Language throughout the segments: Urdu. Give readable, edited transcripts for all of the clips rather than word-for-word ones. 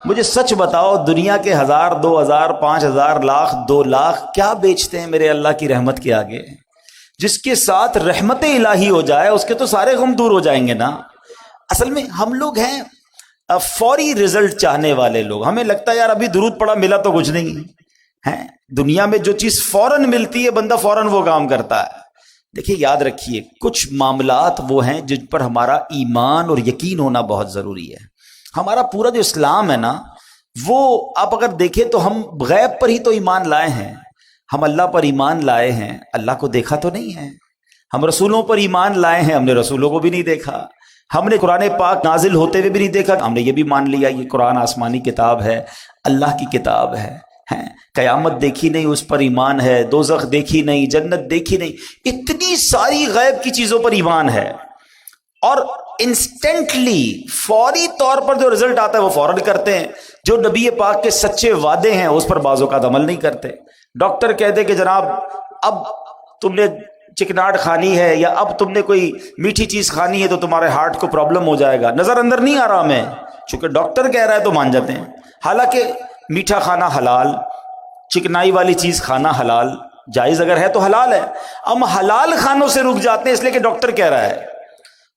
مجھے سچ بتاؤ، دنیا کے 1000 2000 5000 لاکھ 2 لاکھ کیا بیچتے ہیں میرے اللہ کی رحمت کے آگے؟ جس کے ساتھ رحمت الہی ہو جائے اس کے تو سارے غم دور ہو جائیں گے نا۔ اصل میں ہم لوگ ہیں فوری رزلٹ چاہنے والے لوگ۔ ہمیں لگتا ہے یار ابھی درود پڑا، ملا تو کچھ نہیں ہے۔ دنیا میں جو چیز فوراً ملتی ہے بندہ فوراً وہ کام کرتا ہے۔ دیکھیے یاد رکھیے، کچھ معاملات وہ ہیں جن پر ہمارا ایمان اور یقین ہونا بہت ضروری ہے۔ ہمارا پورا جو اسلام ہے نا، وہ آپ اگر دیکھیں تو ہم غیب پر ہی تو ایمان لائے ہیں۔ ہم اللہ پر ایمان لائے ہیں، اللہ کو دیکھا تو نہیں ہے۔ ہم رسولوں پر ایمان لائے ہیں، ہم نے رسولوں کو بھی نہیں دیکھا۔ ہم نے قرآن پاک نازل ہوتے ہوئے بھی نہیں دیکھا، ہم نے یہ بھی مان لیا یہ قرآن آسمانی کتاب ہے، اللہ کی کتاب ہے۔ قیامت دیکھی نہیں، اس پر ایمان ہے۔ دوزخ دیکھی نہیں، جنت دیکھی نہیں، اتنی ساری غیب کی چیزوں پر ایمان ہے۔ اور انسٹنٹلی فوری طور پر جو رزلٹ آتا ہے وہ فوراً کرتے ہیں۔ جو نبی پاک کے سچے وعدے ہیں اس پر بعض اوقات عمل نہیں کرتے۔ ڈاکٹر کہتے کہ جناب اب تم نے چکناٹ کھانی ہے یا اب تم نے کوئی میٹھی چیز کھانی ہے تو تمہارے ہارٹ کو پرابلم ہو جائے گا۔ نظر اندر نہیں آ رہا ہمیں، چونکہ ڈاکٹر کہہ رہا ہے تو مان جاتے ہیں۔ حالانکہ میٹھا کھانا حلال، چکنائی والی چیز کھانا حلال، جائز اگر ہے تو حلال ہے۔ ہم حلال کھانوں سے رک جاتے ہیں اس لیے کہ ڈاکٹر کہہ رہا ہے،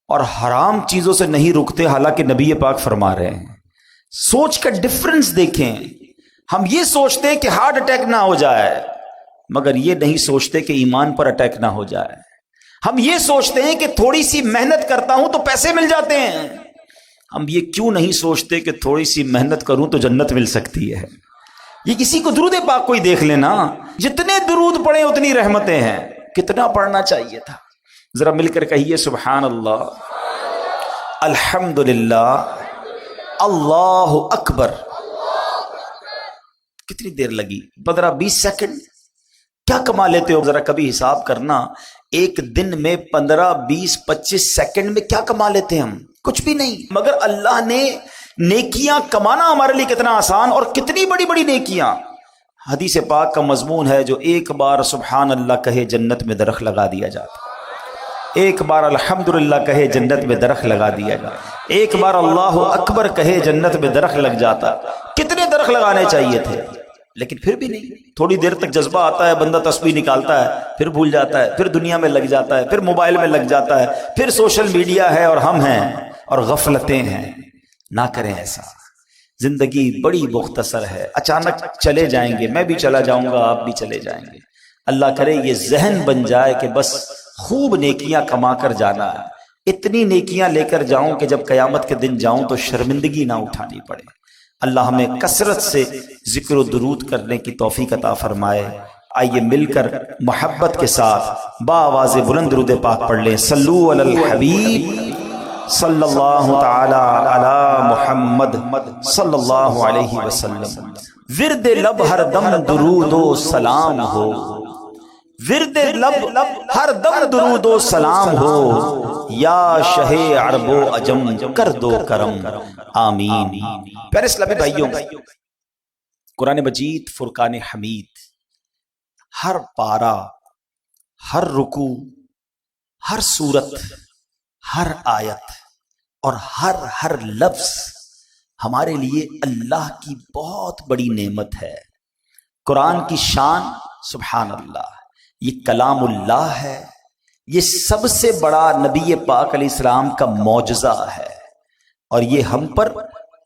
اور حرام چیزوں سے نہیں رکتے حالانکہ نبی پاک فرما رہے ہیں۔ سوچ کا ڈفرنس دیکھیں۔ ہم یہ سوچتے ہیں کہ ہارٹ اٹیک نہ ہو جائے، مگر یہ نہیں سوچتے کہ ایمان پر اٹیک نہ ہو جائے۔ ہم یہ سوچتے ہیں کہ تھوڑی سی محنت کرتا ہوں تو پیسے مل جاتے ہیں، ہم یہ کیوں نہیں سوچتے کہ تھوڑی سی محنت کروں تو جنت مل سکتی ہے۔ یہ کسی کو درود پاک کوئی دیکھ لینا، جتنے درود پڑھیں اتنی رحمتیں ہیں۔ کتنا پڑھنا چاہیے تھا؟ ذرا مل کر کہیے سبحان اللہ، الحمدللہ، اللہ اکبر۔ کتنی دیر لگی؟ 15-20 سیکنڈ۔ کیا کما لیتے ہو؟ ذرا کبھی حساب کرنا، ایک دن میں 15-20-25 سیکنڈ میں کیا کما لیتے ہیں ہم؟ کچھ بھی نہیں۔ مگر اللہ نے نیکیاں کمانا ہمارے لیے کتنا آسان، اور کتنی بڑی بڑی نیکیاں۔ حدیث پاک کا مضمون ہے جو ایک بار سبحان اللہ کہے جنت میں درخت لگا دیا جاتا، ایک بار الحمدللہ کہے جنت میں درخت لگا دیا جاتا، ایک بار اللہ اکبر کہے جنت میں درخت لگ جاتا۔ کتنے درخت لگانے چاہیے تھے، لیکن پھر بھی نہیں۔ تھوڑی دیر تک جذبہ آتا ہے، بندہ تسبیح نکالتا ہے، پھر بھول جاتا ہے، پھر دنیا میں لگ جاتا ہے، پھر موبائل میں لگ جاتا ہے، پھر سوشل میڈیا ہے اور ہم ہیں اور غفلتیں ہیں۔ نہ کریں ایسا۔ زندگی بڑی مختصر ہے، اچانک چلے جائیں گے، میں بھی چلا جاؤں گا، آپ بھی چلے جائیں گے۔ اللہ کرے یہ ذہن بن جائے کہ بس خوب نیکیاں کما کر جانا ہے، اتنی نیکیاں لے کر جاؤں کہ جب قیامت کے دن جاؤں تو شرمندگی نہ اٹھانی پڑے۔ اللہ ہمیں کثرت سے ذکر و درود کرنے کی توفیق عطا فرمائے۔ آئیے مل کر محبت کے ساتھ بآواز بلند درود پاک پڑھ لیں۔ صلو علی الحبیب صلی اللہ تعالی علی محمد صلی اللہ علیہ وسلم۔ ورد لب ہر دم درود و سلام ہو، ورد لب ہر دم درود و سلام ہو، یا شہ عرب و عجم کر دو کرم، آمین۔ پیارے اسلامی بھائیوں، قرآن مجید فرقان حمید، ہر پارہ، ہر رکوع، ہر سورت، ہر آیت اور ہر لفظ ہمارے لیے اللہ کی بہت بڑی نعمت ہے۔ قرآن کی شان سبحان اللہ، یہ کلام اللہ ہے، یہ سب سے بڑا نبی پاک علیہ السلام کا معجزہ ہے، اور یہ ہم پر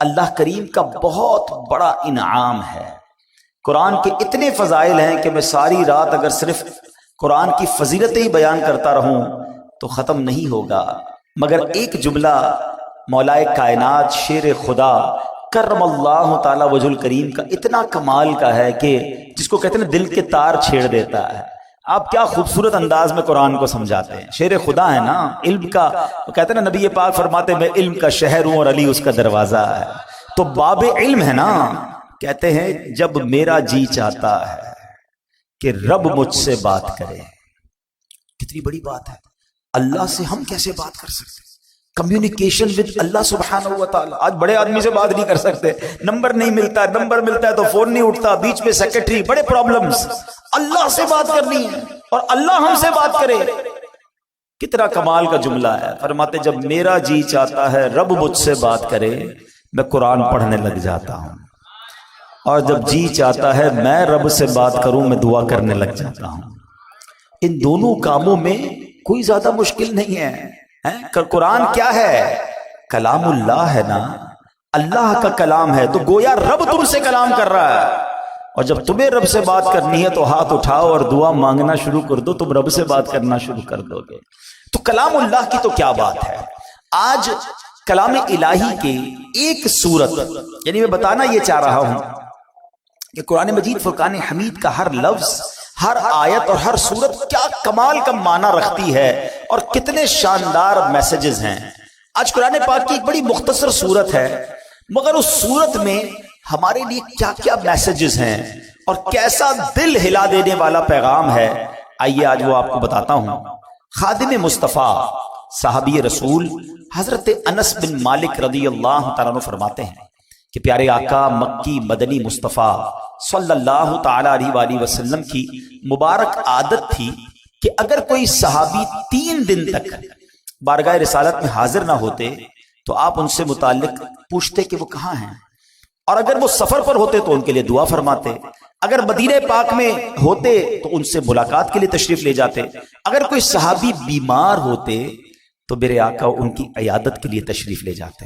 اللہ کریم کا بہت بڑا انعام ہے۔ قرآن کے اتنے فضائل ہیں کہ میں ساری رات اگر صرف قرآن کی فضیلتیں ہی بیان کرتا رہوں تو ختم نہیں ہوگا۔ مگر ایک جملہ مولائے کائنات شیر خدا کرم اللہ تعالی وجہ الکریم کا اتنا کمال کا ہے کہ جس کو کہتے ہیں دل کے تار چھیڑ دیتا ہے۔ آپ کیا خوبصورت انداز میں قرآن کو سمجھاتے ہیں، شیر خدا ہے نا، علم کا، کہتے ہیں نا نبی پاک فرماتے ہیں میں علم کا شہر ہوں اور علی اس کا دروازہ ہے، تو باب علم ہے نا۔ کہتے ہیں جب میرا جی چاہتا ہے کہ رب مجھ سے بات کرے، کتنی بڑی بات ہے۔ اللہ سے ہم کیسے بات کر سکتے؟ کمیونیکیشن ود اللہ سبحانہ و تعالی۔ آج بڑے آدمی سے بات نہیں کر سکتے، نمبر نہیں ملتا، نمبر ملتا ہے تو فون نہیں اٹھتا، بیچ میں سیکرٹری، بڑے پرابلمز۔ اللہ سے بات کرنی ہے اور اللہ ہم سے بات کرے، کتنا کمال کا جملہ ہے۔ فرماتے جب میرا جی چاہتا ہے رب مجھ سے بات کرے میں قرآن پڑھنے لگ جاتا ہوں، اور جب جی چاہتا ہے میں رب سے بات کروں میں دعا کرنے لگ جاتا ہوں۔ ان دونوں کاموں میں کوئی زیادہ مشکل نہیں ہے۔ قرآن کیا ہے؟ کلام اللہ ہے نا، اللہ کا کلام ہے، تو گویا رب تم سے کلام کر رہا ہے، اور جب تمہیں رب سے بات کرنی ہے تو ہاتھ اٹھاؤ اور دعا مانگنا شروع کر دو، تم رب سے بات کرنا شروع کر دو گے۔ تو کلام اللہ کی تو کیا بات ہے۔ آج کلام الہی کے ایک سورت، یعنی میں بتانا یہ چاہ رہا ہوں کہ قرآن مجید فرقان حمید کا ہر لفظ، ہر آیت اور ہر سورت کیا کمال کا معنی رکھتی ہے، اور کتنے شاندار میسیجز ہیں۔ آج قرآن پاک کی ایک بڑی مختصر سورت ہے، مگر اس سورت میں ہمارے لیے کیا کیا میسیجز ہیں اور کیسا دل ہلا دینے والا پیغام ہے، آئیے آج وہ آپ کو بتاتا ہوں۔ خادم مصطفیٰ صحابی رسول حضرت انس بن مالک رضی اللہ تعالیٰ عنہ فرماتے ہیں کہ پیارے آقا مکی مدنی مصطفیٰ صلی اللہ تعالیٰ علیہ وآلہ وسلم کی مبارک عادت تھی کہ اگر کوئی صحابی 3 دن تک بارگاہ رسالت میں حاضر نہ ہوتے تو آپ ان سے متعلق پوچھتے کہ وہ کہاں ہیں، اور اگر وہ سفر پر ہوتے تو ان کے لیے دعا فرماتے، اگر مدینہ پاک میں ہوتے تو ان سے ملاقات کے لیے تشریف لے جاتے، اگر کوئی صحابی بیمار ہوتے تو میرے آقا ان کی عیادت کے لیے تشریف لے جاتے۔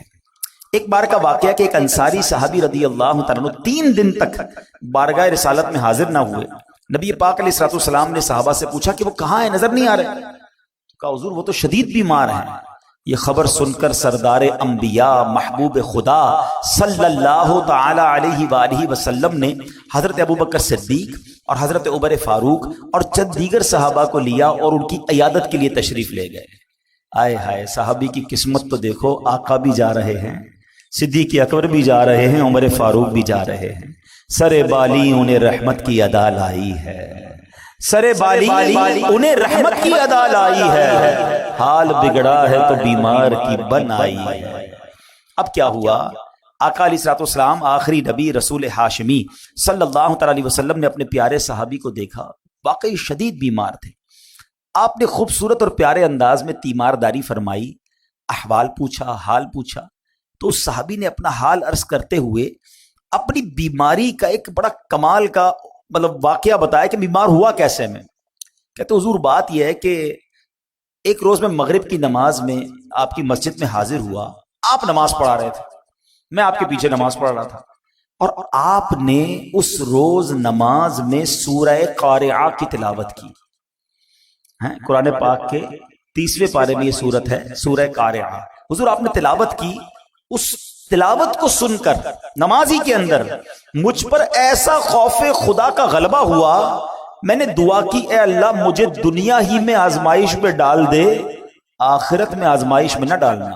ایک بار کا واقعہ کہ ایک انصاری صحابی رضی اللہ تعالیٰ عنہ 3 دن تک بارگاہ رسالت میں حاضر نہ ہوئے۔ نبی پاک علیہ الصلوۃ والسلام نے صحابہ سے پوچھا کہ وہ کہاں ہیں، نظر نہیں آ رہے۔ کہا حضور وہ تو شدید بیمار ہیں۔ یہ خبر سن کر سردار انبیاء محبوب خدا صلی اللہ تعالی علیہ وآلہ وسلم نے حضرت ابوبکر صدیق اور حضرت عمر فاروق اور چند دیگر صحابہ کو لیا اور ان کی عیادت کے لیے تشریف لے گئے۔ آئے ہائے، صحابی کی قسمت تو دیکھو، آقا بھی جا رہے ہیں، صدیق اکبر بھی جا رہے ہیں، عمر فاروق بھی جا رہے ہیں، سر بالی انہیں رحمت کی ادا لائی ہے، سر بالی انہیں رحمت کی ادا لائی ہے، حال بگڑا ہے تو بیمار کی بن آئی ہے۔ اب کیا ہوا؟ آقا علیہ الصلوۃ والسلام آخری نبی رسول ہاشمی صلی اللہ تعالی علیہ وسلم نے اپنے پیارے صحابی کو دیکھا، واقعی شدید بیمار تھے۔ آپ نے خوبصورت اور پیارے انداز میں تیمارداری فرمائی، احوال پوچھا، حال پوچھا، تو اس صحابی نے اپنا حال عرض کرتے ہوئے اپنی بیماری کا ایک بڑا کمال کا واقعہ بتایا کہ بیمار ہوا کیسے میں۔ کہتے حضور بات یہ ہے کہ ایک روز میں مغرب کی نماز میں آپ کی مسجد میں حاضر ہوا، آپ نماز پڑھا رہے تھے، میں آپ کے پیچھے نماز پڑھ رہا تھا، اور آپ نے اس روز نماز میں سورہ قارعہ کی تلاوت کی۔ قرآن پاک کے 30ویں پارے میں یہ سورت ہے، سورہ قارعہ۔ حضور آپ نے تلاوت کی، اس تلاوت کو سن کر نمازی کے اندر مجھ پر ایسا خوف خدا کا غلبہ ہوا، میں نے دعا کی اے اللہ مجھے دنیا ہی میں آزمائش میں ڈال دے، آخرت میں آزمائش میں نہ ڈالنا۔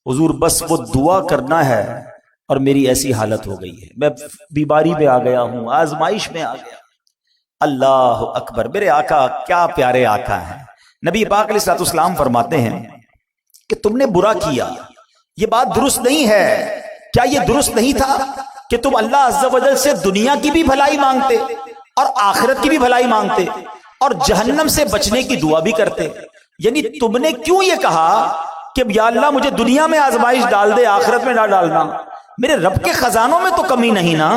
حضور بس وہ دعا کرنا ہے، اور میری ایسی حالت ہو گئی ہے، میں بیماری میں آ گیا ہوں، آزمائش میں آ گیا۔ اللہ اکبر، میرے آقا کیا پیارے آقا ہیں۔ نبی پاک علیہ الصلوۃ والسلام فرماتے ہیں کہ تم نے برا کیا، یہ بات درست نہیں ہے۔ کیا یہ درست نہیں تھا کہ تم اللہ عز و جل سے دنیا کی بھی بھلائی مانگتے اور آخرت کی بھی بھلائی مانگتے اور جہنم سے بچنے کی دعا بھی کرتے؟ یعنی تم نے کیوں یہ کہا کہ یا اللہ مجھے دنیا میں آزمائش ڈال دے، آخرت میں نہ ڈالنا؟ میرے رب کے خزانوں میں تو کمی نہیں نا،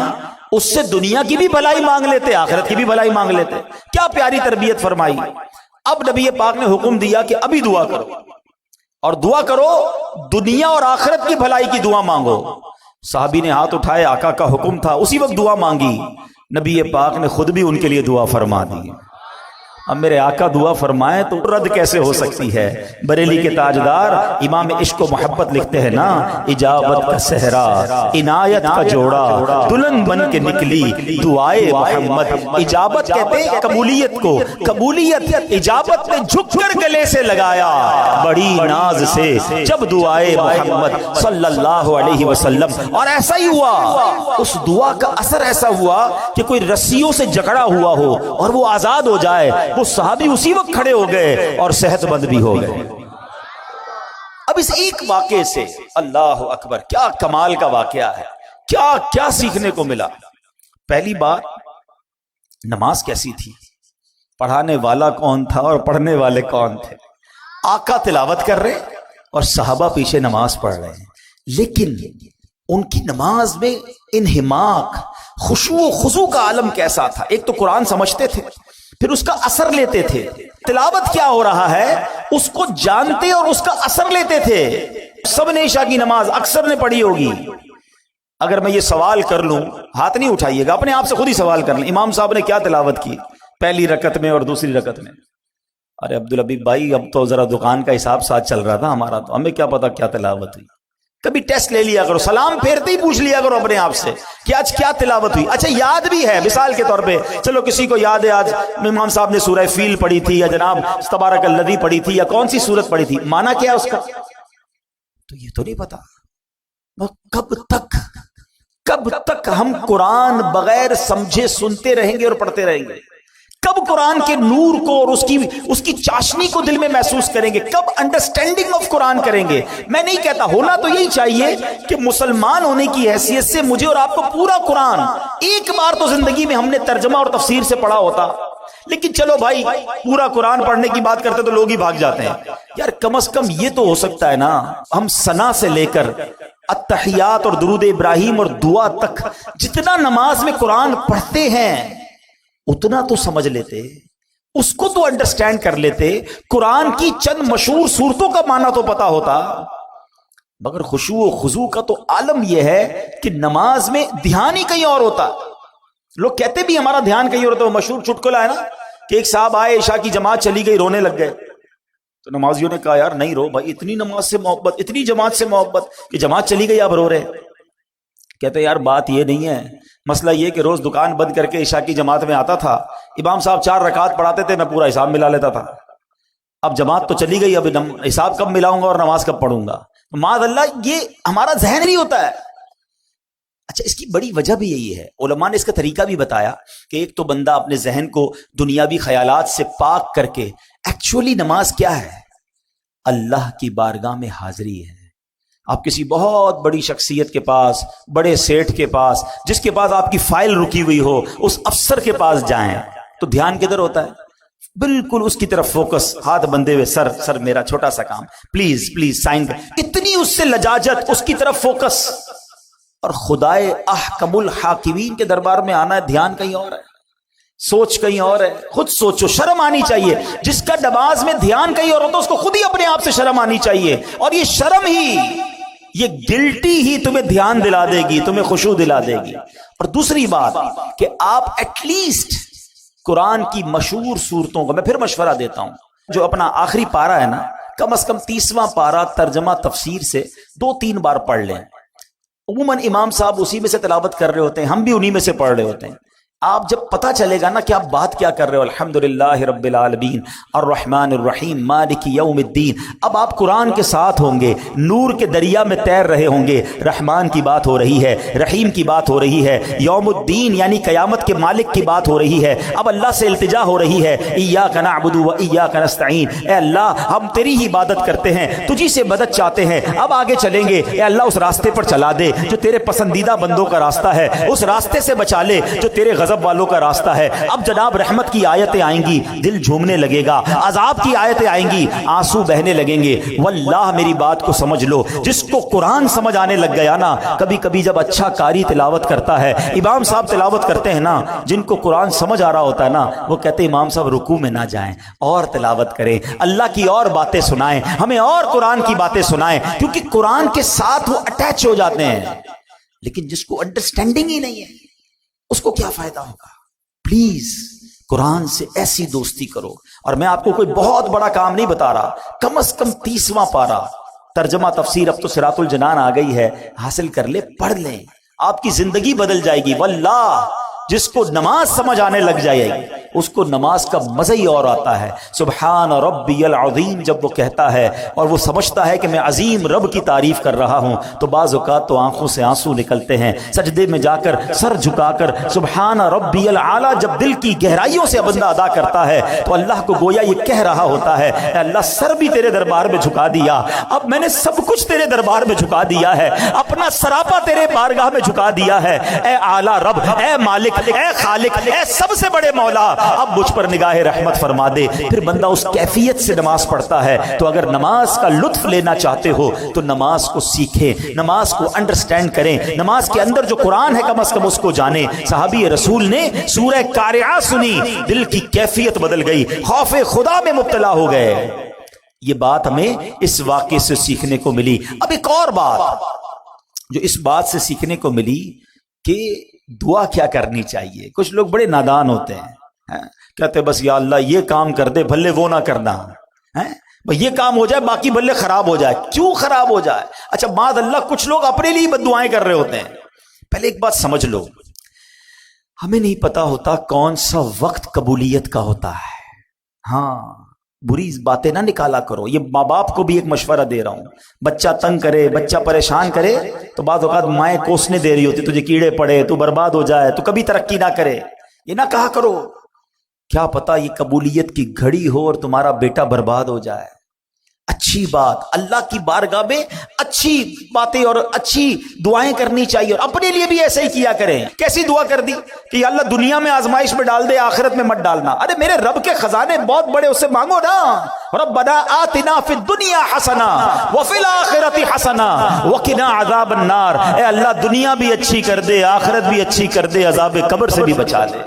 اس سے دنیا کی بھی بھلائی مانگ لیتے، آخرت کی بھی بھلائی مانگ لیتے۔ کیا پیاری تربیت فرمائی۔ اب نبی پاک نے حکم دیا کہ ابھی دعا کرو، اور دعا کرو دنیا اور آخرت کی بھلائی کی دعا مانگو۔ صحابی نے ہاتھ اٹھائے، آقا کا حکم تھا، اسی وقت دعا مانگی۔ نبی پاک نے خود بھی ان کے لیے دعا فرما دی۔ اب میرے آقا دعا فرمائے تو رد کیسے ہو سکتی ہے؟ بریلی کے تاجدار امام عشق و محبت لکھتے ہیں نا، اجابت کا صحرا عنایت کا جوڑا، دلہن بن کے نکلی دعائے محمد۔ اجابت کہتے ہیں قبولیت کو، قبولیت اجابت نے جھک کر گلے سے لگایا بڑی ناز سے جب دعائے محمد صلی اللہ علیہ وسلم۔ اور ایسا ہی ہوا، اس دعا کا اثر ایسا ہوا کہ کوئی رسیوں سے جکڑا ہوا ہو اور وہ آزاد ہو جائے، وہ صحابی اسی وقت کھڑے ہو گئے اور صحت مند بھی ہو گئے۔ اب اس ایک واقعے سے اللہ اکبر کیا کمال کا واقعہ ہے، کیا کیا سیکھنے کو ملا۔ پہلی بات، نماز کیسی تھی، پڑھانے والا کون تھا اور پڑھنے والے کون تھے۔ آقا تلاوت کر رہے اور صحابہ پیچھے نماز پڑھ رہے ہیں، لیکن ان کی نماز میں انہماک، خشوع و خضوع کا عالم کیسا تھا. ایک تو قرآن سمجھتے تھے، پھر اس کا اثر لیتے تھے. تلاوت کیا ہو رہا ہے اس کو جانتے اور اس کا اثر لیتے تھے. سب نے عشاء کی نماز اکثر نے پڑھی ہوگی. اگر میں یہ سوال کر لوں، ہاتھ نہیں اٹھائیے گا، اپنے آپ سے خود ہی سوال کر لیں، امام صاحب نے کیا تلاوت کی پہلی رکعت میں اور دوسری رکعت میں؟ ارے عبدالحبیب بھائی، اب تو ذرا دکان کا حساب ساتھ چل رہا تھا ہمارا، تو ہمیں کیا پتا کیا تلاوت ہوئی. کبھی ٹیسٹ لے لیا کرو، سلام پھیرتے ہی پوچھ لیا کرو اپنے آپ سے کہ آج کیا تلاوت ہوئی. اچھا یاد بھی ہے، مثال کے طور پہ چلو کسی کو یاد ہے آج امام صاحب نے سورہ فیل پڑھی تھی، یا جناب تبارک الذی پڑھی تھی، یا کون سی سورت پڑھی تھی، معنی کیا ہے اس کا؟ تو یہ تو نہیں پتا. کب تک ہم قرآن بغیر سمجھے سنتے رہیں گے اور پڑھتے رہیں گے؟ کب قرآن کے نور کو اور اس کی چاشنی کو دل میں محسوس کریں گے؟ کب انڈرسٹینڈنگ آف قرآن کریں گے؟ میں نہیں کہتا، ہونا تو یہی چاہیے کہ مسلمان ہونے کی حیثیت سے مجھے اور آپ کو پورا قرآن ایک بار تو زندگی میں ہم نے ترجمہ اور تفسیر سے پڑھا ہوتا. لیکن چلو بھائی، پورا قرآن پڑھنے کی بات کرتے تو لوگ ہی بھاگ جاتے ہیں. یار کم از کم یہ تو ہو سکتا ہے نا، ہم ثنا سے لے کر التحیات اور درود ابراہیم اور دعا تک جتنا نماز میں قرآن پڑھتے ہیں اتنا تو سمجھ لیتے، اس کو تو انڈرسٹینڈ کر لیتے. قرآن کی چند مشہور صورتوں کا معنی تو پتا ہوتا. مگر خشوع و خضوع کا تو عالم یہ ہے کہ نماز میں دھیان ہی کہیں اور ہوتا. لوگ کہتے بھی ہمارا دھیان کہیں اور ہوتا. وہ مشہور چٹکلا ہے نا کہ ایک صاحب آئے، عشاء کی جماعت چلی گئی، رونے لگ گئے. تو نمازیوں نے کہا یار نہیں رو بھائی، اتنی نماز سے محبت، اتنی جماعت سے محبت کہ جماعت چلی گئی آپ رو رہے. کہتے یار بات یہ نہیں ہے، مسئلہ یہ کہ روز دکان بند کر کے عشاء کی جماعت میں آتا تھا، امام صاحب 4 رکعت پڑھاتے تھے، میں پورا حساب ملا لیتا تھا. اب جماعت تو چلی گئی، اب حساب کب ملاؤں گا اور نماز کب پڑھوں گا؟ معاذ اللہ، یہ ہمارا ذہن نہیں ہوتا ہے. اچھا اس کی بڑی وجہ بھی یہی ہے، علماء نے اس کا طریقہ بھی بتایا کہ ایک تو بندہ اپنے ذہن کو دنیاوی خیالات سے پاک کر کے، ایکچولی نماز کیا ہے؟ اللہ کی بارگاہ میں حاضری ہے. آپ کسی بہت بڑی شخصیت کے پاس، بڑے سیٹھ کے پاس، جس کے پاس آپ کی فائل رکی ہوئی ہو، اس افسر کے پاس جائیں تو دھیان کدھر ہوتا ہے؟ بالکل اس کی طرف فوکس، ہاتھ بندھے ہوئے، سر میرا چھوٹا سا کام، پلیز سائن. اتنی اس سے لجاجت، اس کی طرف فوکس. اور خدائے احکم الحاکمین کے دربار میں آنا ہے، دھیان کہیں اور ہے، سوچ کہیں اور ہے. خود سوچو، شرم آنی چاہیے. جس کا نماز میں دھیان کہیں اور ہوتا ہے اس کو خود ہی اپنے آپ سے شرم آنی چاہیے. اور یہ شرم ہی، یہ گلٹی ہی تمہیں دھیان دلا دے گی، تمہیں خشوع دلا دے گی. اور دوسری بات کہ آپ ایٹ لیسٹ قرآن کی مشہور صورتوں کا میں پھر مشورہ دیتا ہوں، جو اپنا آخری پارہ ہے نا، کم از کم 30واں پارہ ترجمہ تفسیر سے 2-3 بار پڑھ لیں. عموماً امام صاحب اسی میں سے تلاوت کر رہے ہوتے ہیں، ہم بھی انہی میں سے پڑھ رہے ہوتے ہیں. آپ جب پتا چلے گا نا کہ آپ بات کیا کر رہے ہو، الحمدللہ رب العالمین الرحمن الرحیم مالک یوم الدین، اب آپ قرآن کے ساتھ ہوں گے، نور کے دریا میں تیر رہے ہوں گے. رحمان کی بات ہو رہی ہے، رحیم کی بات ہو رہی ہے، یوم الدین یعنی قیامت کے مالک کی بات ہو رہی ہے. اب اللہ سے التجا ہو رہی ہے، ایاک نعبد و ایاک نستعین، اے اللہ ہم تیری ہی عبادت کرتے ہیں، تجھی سے مدد چاہتے ہیں. اب آگے چلیں گے، اے اللہ اس راستے پر چلا دے جو تیرے پسندیدہ بندوں کا راستہ ہے، اس راستے سے بچا لے جو تیرے غضب والوں کا راستہ ہے. اب جناب رحمت کی آیتیں آئیں گی، دل جھومنے لگے گا. عذاب کی آیتیں آئیں گی، آنسو بہنے لگیں گے. واللہ میری بات کو سمجھ لو، جس کو قرآن سمجھ آنے لگ گیا نا، کبھی کبھی جب اچھا قاری تلاوت کرتا ہے، امام صاحب تلاوت کرتے ہیں نا، جن کو قرآن سمجھ آ رہا ہوتا ہے نا، وہ کہتے ہیں امام صاحب رکوع میں نہ جائیں، اور تلاوت کریں، اللہ کی اور باتیں سنائیں ہمیں، اور قرآن کی باتیں سنائیں، کیونکہ قرآن کے ساتھ وہ اٹیچ ہو جاتے ہیں. لیکن جس کو انڈرسٹینڈنگ ہی نہیں ہے اس کو کیا فائدہ ہوگا؟ پلیز قرآن سے ایسی دوستی کرو. اور میں آپ کو کوئی بہت بڑا کام نہیں بتا رہا، کم از کم 30واں پارہ ترجمہ تفسیر، اب تو صراط الجنان آ گئی ہے، حاصل کر لے، پڑھ لیں، آپ کی زندگی بدل جائے گی. واللہ جس کو نماز سمجھ آنے لگ جائے گی اس کو نماز کا مزہ ہی اور آتا ہے. سبحان ربی العظیم جب وہ کہتا ہے اور وہ سمجھتا ہے کہ میں عظیم رب کی تعریف کر رہا ہوں، تو بعض اوقات تو آنکھوں سے آنسو نکلتے ہیں. سجدے میں جا کر سر جھکا کر سبحان ربی العالی جب دل کی گہرائیوں سے بندہ ادا کرتا ہے تو اللہ کو گویا یہ کہہ رہا ہوتا ہے، اے اللہ سر بھی تیرے دربار میں جھکا دیا، اب میں نے سب کچھ تیرے دربار میں جھکا دیا ہے، اپنا سراپا تیرے بارگاہ میں جھکا دیا ہے. اے اعلی رب، اے مالک، اے خالق، اے سب سے بڑے مولا، اب مجھ پر نگاہ رحمت فرما دے. پھر بندہ اس کیفیت سے نماز پڑھتا ہے. تو اگر نماز کا لطف لینا چاہتے ہو تو نماز کو سیکھیں, نماز کو انڈرسٹینڈ کریں, نماز کے اندر جو قرآن ہے کم از کم اس کو جانیں. صحابی رسول نے سورہ قارعہ سنی, دل کی کیفیت بدل گئی, خوف خدا میں مبتلا ہو گئے. یہ بات ہمیں اس واقعے سے سیکھنے کو ملی. اب ایک اور بات جو اس بات سے سیکھنے کو ملی کہ دعا کیا کرنی چاہیے. کچھ لوگ بڑے نادان ہوتے ہیں, کہتے بس یا اللہ یہ کام کر دے بھلے وہ نہ کرنا, یہ کام ہو جائے باقی بھلے خراب ہو جائے. کیوں خراب ہو جائے؟ اچھا معاذ اللہ کچھ لوگ اپنے لیے بد دعائیں کر رہے ہوتے ہیں. پہلے ایک بات سمجھ لو, ہمیں نہیں پتا ہوتا کون سا وقت قبولیت کا ہوتا ہے. ہاں بری باتیں نہ نکالا کرو. یہ ماں باپ کو بھی ایک مشورہ دے رہا ہوں. بچہ تنگ کرے, بچہ پریشان کرے تو بعض اوقات مائیں کوسنے دے رہی ہوتی, تجھے کیڑے پڑے, تو برباد ہو جائے, تو کبھی ترقی نہ کرے. یہ نہ کہا کرو. کیا پتا یہ قبولیت کی گھڑی ہو اور تمہارا بیٹا برباد ہو جائے. اچھی بات, اللہ کی بارگاہ میں اچھی باتیں اور اچھی دعائیں کرنی چاہیے, اور اپنے لیے بھی ایسے ہی کیا کریں. کیسی دعا کر دی کہ یا اللہ دنیا میں آزمائش میں ڈال دے, آخرت میں مت ڈالنا. ارے میرے رب کے خزانے بہت بڑے, اس سے مانگو نا. ربنا آتنا فی الدنیا حسنہ وفی الآخرۃ حسنہ وقنا عذاب النار. اے اللہ دنیا بھی اچھی کر دے, آخرت بھی اچھی کر دے, عذاب قبر سے بھی بچا لے.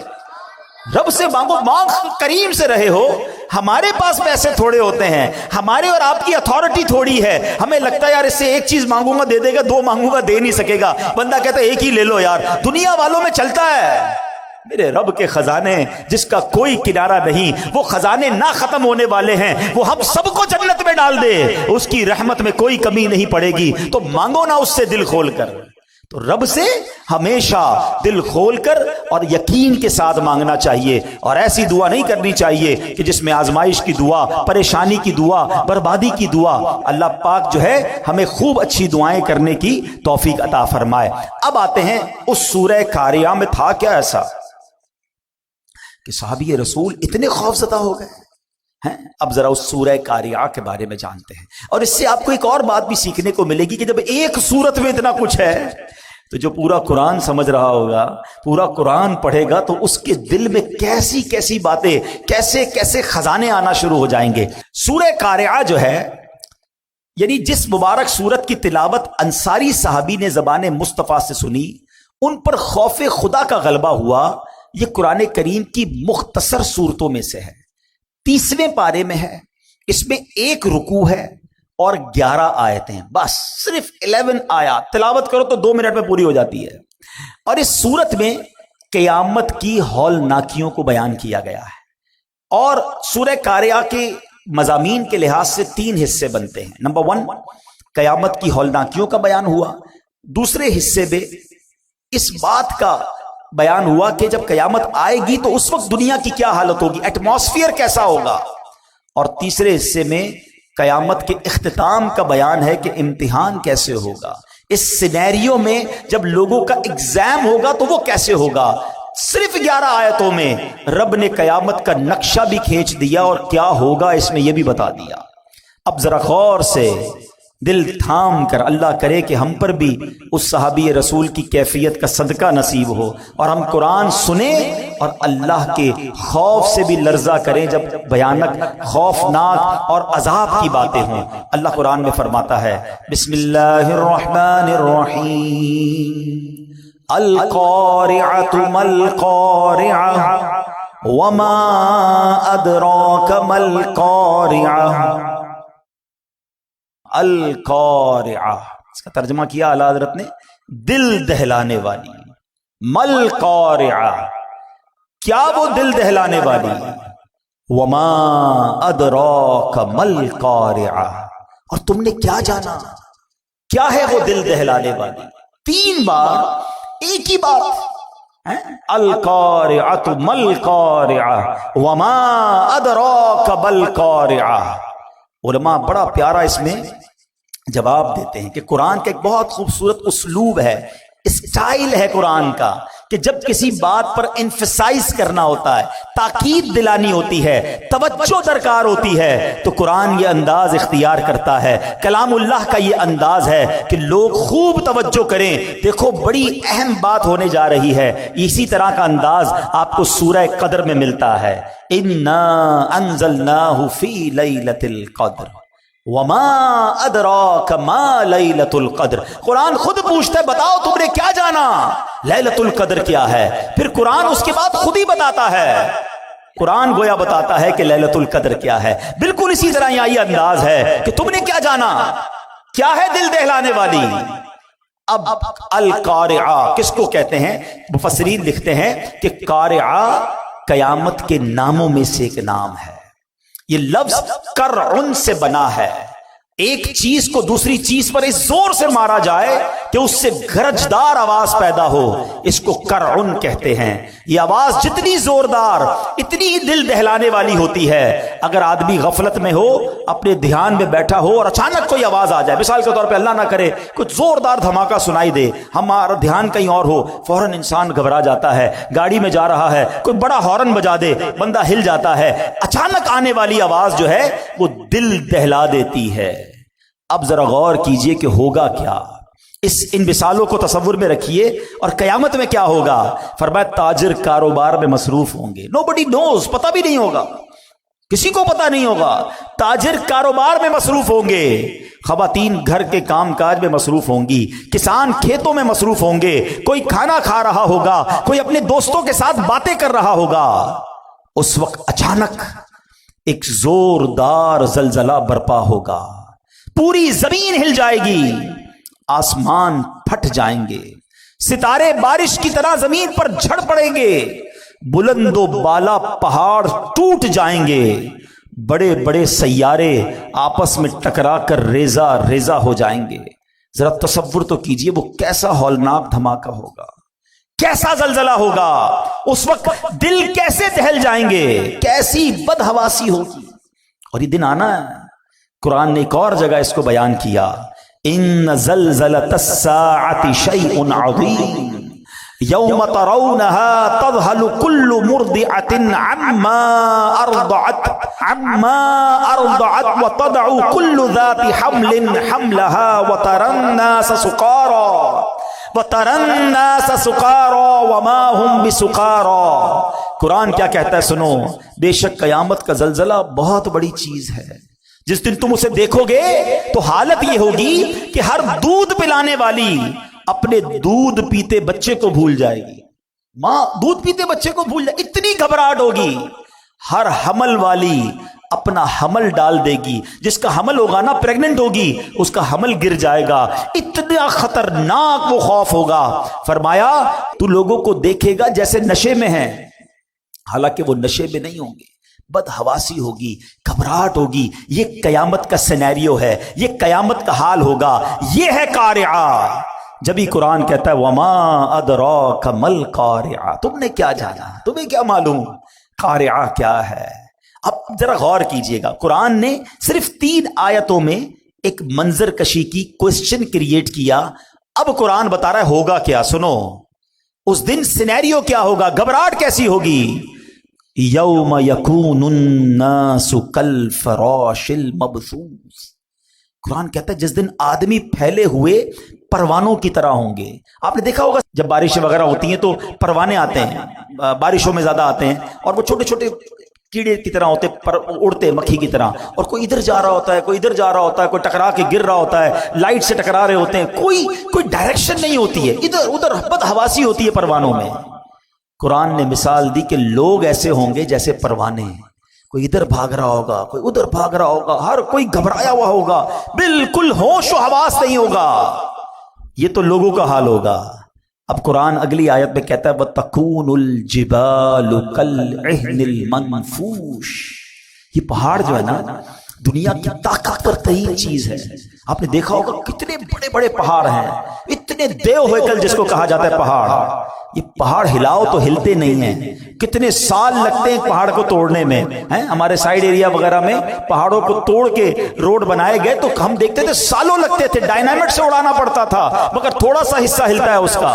رب سے مانگو, مانگ کریم سے رہے ہو. ہمارے پاس پیسے تھوڑے ہوتے ہیں, ہمارے اور آپ کی اتھارٹی تھوڑی ہے. ہمیں لگتا ہے یار اس سے ایک چیز مانگوں گا دے دے گا, دو مانگوں گا دے نہیں سکے گا. بندہ کہتا ہے ایک ہی لے لو یار. دنیا والوں میں چلتا ہے. میرے رب کے خزانے جس کا کوئی کنارہ نہیں, وہ خزانے نہ ختم ہونے والے ہیں. وہ ہم سب کو جنت میں ڈال دے, اس کی رحمت میں کوئی کمی نہیں پڑے گی. تو مانگو نا اس سے دل کھول کر. تو رب سے ہمیشہ دل کھول کر اور یقین کے ساتھ مانگنا چاہیے, اور ایسی دعا نہیں کرنی چاہیے کہ جس میں آزمائش کی دعا, پریشانی کی دعا, بربادی کی دعا. اللہ پاک جو ہے ہمیں خوب اچھی دعائیں کرنے کی توفیق عطا فرمائے. اب آتے ہیں اس سورہ قارعہ میں تھا کیا ایسا کہ صحابی رسول اتنے خوف زدہ ہو گئے. اب ذرا اس سورہ قارعہ کے بارے میں جانتے ہیں, اور اس سے آپ کو ایک اور بات بھی سیکھنے کو ملے گی کہ جب ایک سورت میں اتنا کچھ ہے تو جو پورا قرآن سمجھ رہا ہوگا, پورا قرآن پڑھے گا, تو اس کے دل میں کیسی کیسی باتیں, کیسے کیسے خزانے آنا شروع ہو جائیں گے. سورہ قارعہ جو ہے, یعنی جس مبارک سورت کی تلاوت انصاری صحابی نے زبان مصطفیٰ سے سنی, ان پر خوف خدا کا غلبہ ہوا. یہ قرآن کریم کی مختصر صورتوں میں سے ہے. 30ویں پارے میں ہے. اس میں 1 رکوع ہے اور 11 آیتیں, بس صرف 11 آیات تلاوت کرو تو 2 منٹ میں پوری ہو جاتی ہے. اور اس سورت میں قیامت کی ہولناکیوں کو بیان کیا گیا ہے. اور سورہ قارعہ کے مضامین کے لحاظ سے 3 حصے بنتے ہیں. نمبر 1 قیامت کی ہولناکیوں کا بیان ہوا. دوسرے حصے میں اس بات کا بیان ہوا کہ جب قیامت آئے گی تو اس وقت دنیا کی کیا حالت ہوگی, ایٹماسفیئر کیسا ہوگا. اور تیسرے حصے میں قیامت کے اختتام کا بیان ہے کہ امتحان کیسے ہوگا. اس سینیریو میں جب لوگوں کا ایگزام ہوگا تو وہ کیسے ہوگا. صرف 11 آیتوں میں رب نے قیامت کا نقشہ بھی کھینچ دیا اور کیا ہوگا اس میں یہ بھی بتا دیا. اب ذرا غور سے دل تھام کر, اللہ کرے کہ ہم پر بھی اس صحابی رسول کی کیفیت کا صدقہ نصیب ہو, اور ہم قرآن سنیں اور اللہ کے خوف سے بھی لرزہ کریں جب بھیانک, خوفناک اور عذاب کی باتیں ہوں. اللہ قرآن میں فرماتا ہے, بسم اللہ الرحمن الرحیم, القارعۃ ما القارعۃ وما ادراک ما القارعۃ. القارعہ اس کا ترجمہ کیا اعلیٰ حضرت نے, دل دہلانے والی. مل قارعہ, کیا وہ دل دہلانے والی. وما ادراک مل قارعہ, اور تم نے کیا جانا کیا ہے وہ دل دہلانے والی. 3 بار ایک ہی بات, القارعۃ مل قارعہ وما ادراک مل قارعہ. علماء بڑا پیارا اس میں جواب دیتے ہیں کہ قرآن کا ایک بہت خوبصورت اسلوب ہے, اسٹائل ہے قرآن کا, کہ جب کسی بات پر انفسائز کرنا ہوتا ہے، تاکید دلانی ہوتی ہے، توجہ درکار ہوتی ہے، تو قرآن یہ انداز اختیار کرتا ہے، کلام اللہ کا یہ انداز ہے کہ لوگ خوب توجہ کریں، دیکھو بڑی اہم بات ہونے جا رہی ہے۔ اسی طرح کا انداز آپ کو سورہ قدر میں ملتا ہے، اِنَّا أَنزَلْنَاهُ فِي لَيْلَةِ الْقَدْرِ وَمَا أَدْرَاكَ مَا لَيْلَةُ الْقَدْرِ۔ قرآن خود پوچھتا ہے بتاؤ تم نے کیا جانا لیلۃ القدر کیا ہے، پھر قرآن اس کے بعد خود ہی بتاتا ہے، قرآن گویا بتاتا ہے کہ لیلۃ القدر کیا ہے۔ بالکل اسی طرح یہاں یہ انداز ہے کہ تم نے کیا جانا، کیا ہے دل دہلانے والی۔ اب القارعہ کس کو کہتے ہیں؟ مفسرین لکھتے ہیں کہ قارعہ قیامت کے ناموں میں سے ایک نام ہے۔ یہ لفظ کرعن سے بنا ہے، ایک چیز کو دوسری چیز پر اس زور سے مارا جائے کہ اس سے گرجدار آواز پیدا ہو، اس کو کرعن کہتے ہیں۔ یہ آواز جتنی زوردار، اتنی دل دہلانے والی ہوتی ہے۔ اگر آدمی غفلت میں ہو، اپنے دھیان میں بیٹھا ہو اور اچانک کوئی آواز آ جائے، مثال کے طور پہ اللہ نہ کرے کچھ زوردار دھماکہ سنائی دے، ہمارا دھیان کہیں اور ہو، فوراً انسان گھبرا جاتا ہے۔ گاڑی میں جا رہا ہے، کوئی بڑا ہارن بجا دے، بندہ ہل جاتا ہے۔ اچانک آنے والی آواز جو ہے وہ دل دہلا دیتی ہے۔ اب ذرا غور کیجئے کہ ہوگا کیا، ان مثالوں کو تصور میں رکھیے، اور قیامت میں کیا ہوگا؟ فرمایا تاجر کاروبار میں مصروف ہوں گے، nobody knows، پتہ بھی نہیں ہوگا، کسی کو پتہ نہیں ہوگا۔ تاجر کاروبار میں مصروف ہوں گے، خواتین گھر کے کام کاج میں مصروف ہوں گی، کسان کھیتوں میں مصروف ہوں گے، کوئی کھانا کھا رہا ہوگا، کوئی اپنے دوستوں کے ساتھ باتیں کر رہا ہوگا۔ اس وقت اچانک ایک زوردار زلزلہ برپا ہوگا، پوری زمین ہل جائے گی، آسمان پھٹ جائیں گے، ستارے بارش کی طرح زمین پر جھڑ پڑیں گے، بلند و بالا پہاڑ ٹوٹ جائیں گے، بڑے بڑے سیارے آپس میں ٹکرا کر ریزہ ریزہ ہو جائیں گے۔ ذرا تصور تو کیجئے وہ کیسا ہولناک دھماکہ ہوگا، کیسا زلزلہ ہوگا، اس وقت دل کیسے دہل جائیں گے، کیسی بدحواسی ہوگی۔ اور یہ دن آنا ہے، قرآن نے ایک اور جگہ اس کو بیان کیا، ان زلزلۃ الساعۃ شیء عظیم یوم ترونها تذہل کل مرضعۃ عما ارضعت وتضع کل ذات حمل حملها وترى الناس سکارى وما هم بسکارى۔ قرآن کیا کہتا ہے سنو، بے شک قیامت کا زلزلہ بہت بڑی چیز ہے، جس دن تم اسے دیکھو گے تو حالت یہ ہوگی کہ ہر دودھ پلانے والی اپنے دودھ پیتے بچے کو بھول جائے گی، ماں دودھ پیتے بچے کو بھول جائے، اتنی گھبراہٹ ہوگی۔ ہر حمل والی اپنا حمل ڈال دے گی، جس کا حمل ہوگا نا، پریگننٹ ہوگی، اس کا حمل گر جائے گا، اتنا خطرناک وہ خوف ہوگا۔ فرمایا تو لوگوں کو دیکھے گا جیسے نشے میں ہیں، حالانکہ وہ نشے میں نہیں ہوں گے، بدحواسی ہوگی، گھبراہٹ ہوگی۔ یہ قیامت کا سینیریو ہے، یہ قیامت کا حال ہوگا، یہ ہے قارعہ۔ جبھی قرآن کہتا ہے وما ادراک مل قارعہ، تم نے کیا جانا، تمہیں کیا معلوم قارعہ کیا ہے۔ اب ذرا غور کیجئے گا، قرآن نے صرف 3 آیتوں میں ایک منظر کشی کی کوسچن کریٹ کیا۔ اب قرآن بتا رہا ہے ہوگا کیا، سنو اس دن سینیریو کیا ہوگا، گھبراہٹ کیسی ہوگی۔ یوم یکون الناس کالفراش المبثوث، قرآن کہتا ہے جس دن آدمی پھیلے ہوئے پروانوں کی طرح ہوں گے۔ آپ نے دیکھا ہوگا جب بارشیں وغیرہ ہوتی ہیں تو پروانے آتے ہیں، بارشوں میں زیادہ آتے ہیں، اور وہ چھوٹے چھوٹے کیڑے کی طرح ہوتے، پر اڑتے مکھی کی طرح، اور کوئی ادھر جا رہا ہوتا ہے، کوئی ادھر جا رہا ہوتا ہے، کوئی ٹکرا کے گر رہا ہوتا ہے، لائٹ سے ٹکرا رہے ہوتے ہیں، کوئی ڈائریکشن نہیں ہوتی ہے، ادھر ادھر بدحواسی ہوتی ہے پروانوں میں۔ قرآن نے مثال دی کہ لوگ ایسے ہوں گے جیسے پروانے، کوئی ادھر بھاگ رہا ہوگا، کوئی ادھر بھاگ رہا ہوگا، ہر کوئی گھبرایا ہوا ہوگا، بالکل ہوش و حواس نہیں ہوگا۔ یہ تو لوگوں کا حال ہوگا۔ اب قرآن اگلی آیت میں کہتا ہے وَتَكُونُ الْجِبَالُ كَالْعِهْنِ الْمَنْفُوشِ، یہ پہاڑ جو ہے نا دنیا کی طاقتور ترین چیز ہے۔ آپ نے دیکھا ہوگا کتنے بڑے بڑے پہاڑ ہیں، اتنے دیو ہیکل جس کو کہا جاتا ہے پہاڑ، یہ پہاڑ ہلاؤ تو ہلتے نہیں ہیں، کتنے سال لگتے ہیں پہاڑ کو توڑنے میں۔ ہمارے سائیڈ ایریا وغیرہ میں پہاڑوں کو توڑ کے روڈ بنائے گئے تو ہم دیکھتے تھے سالوں لگتے تھے، ڈائنامٹ سے اڑانا پڑتا تھا، مگر تھوڑا سا حصہ ہلتا ہے اس کا۔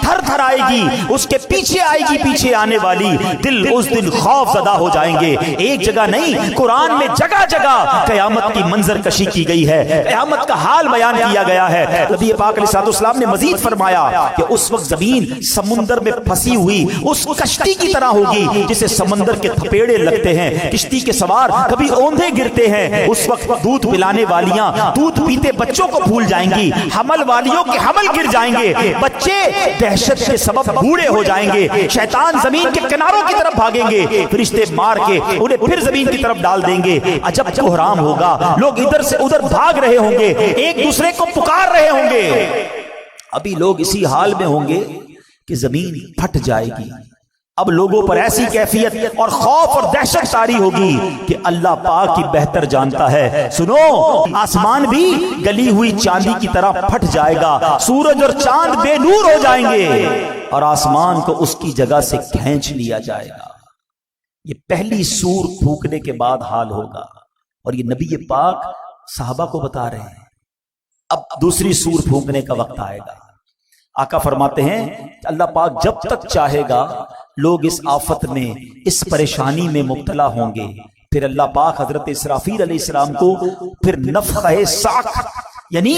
تھر تھر آئے گی، اس کے پیچھے آئے گی پیچھے آنے والی، دل اس دن خوف زدہ ہو جائیں گے۔ ایک جگہ نہیں، قرآن میں جگہ جگہ قیامت کی منظر کشی کی گئی ہے، قیامت کا حال بیان کیا گیا ہے۔ نبی پاک علیہ السلام نے مزید فرمایا کہ اس وقت زمین سمندر میں پھنسی ہوئی اس کشتی کی طرح ہوگی جسے سمندر کے تھپیڑے لگتے ہیں، کشتی کے سوار کبھی اوندھے گرتے ہیں۔ اس وقت دودھ پلانے والیاں دودھ پیتے بچوں کو بھول جائیں گی، حمل والیوں کے حمل گر جائیں گے، بچے دہشت کے سبب بوڑھے ہو جائیں گے، شیطان زمین کے کناروں کی طرف بھاگیں گے، فرشتے مار کے انہیں پھر زمین کی طرف ڈال دیں گے۔ عجب کوہرام ہوگا، لوگ ادھر سے ادھر بھاگ رہے ہوں گے، ایک دوسرے کو پکار رہے ہوں گے۔ ابھی لوگ اسی حال میں ہوں گے کہ زمین پھٹ جائے گی۔ اب لوگوں پر ایسی کیفیت اور خوف اور دہشت طاری ہوگی کہ اللہ پاک ہی بہتر جانتا ہے۔ سنو، آسمان بھی گلی ہوئی چاندی کی طرح پھٹ جائے گا، سورج اور چاند بے نور ہو جائیں گے اور آسمان کو اس کی جگہ سے کھینچ لیا جائے گا۔ یہ پہلی سور پھونکنے کے بعد حال ہوگا، اور یہ نبی پاک صحابہ کو بتا رہے ہیں۔ اب دوسری سور پھونکنے کا وقت آئے گا۔ آقا فرماتے ہیں کہ اللہ پاک جب تک چاہے گا لوگ اس آفت میں، اس پریشانی میں مبتلا ہوں گے، پھر اللہ پاک حضرت اسرافیل علیہ السلام کو پھر نفخہ صاق یعنی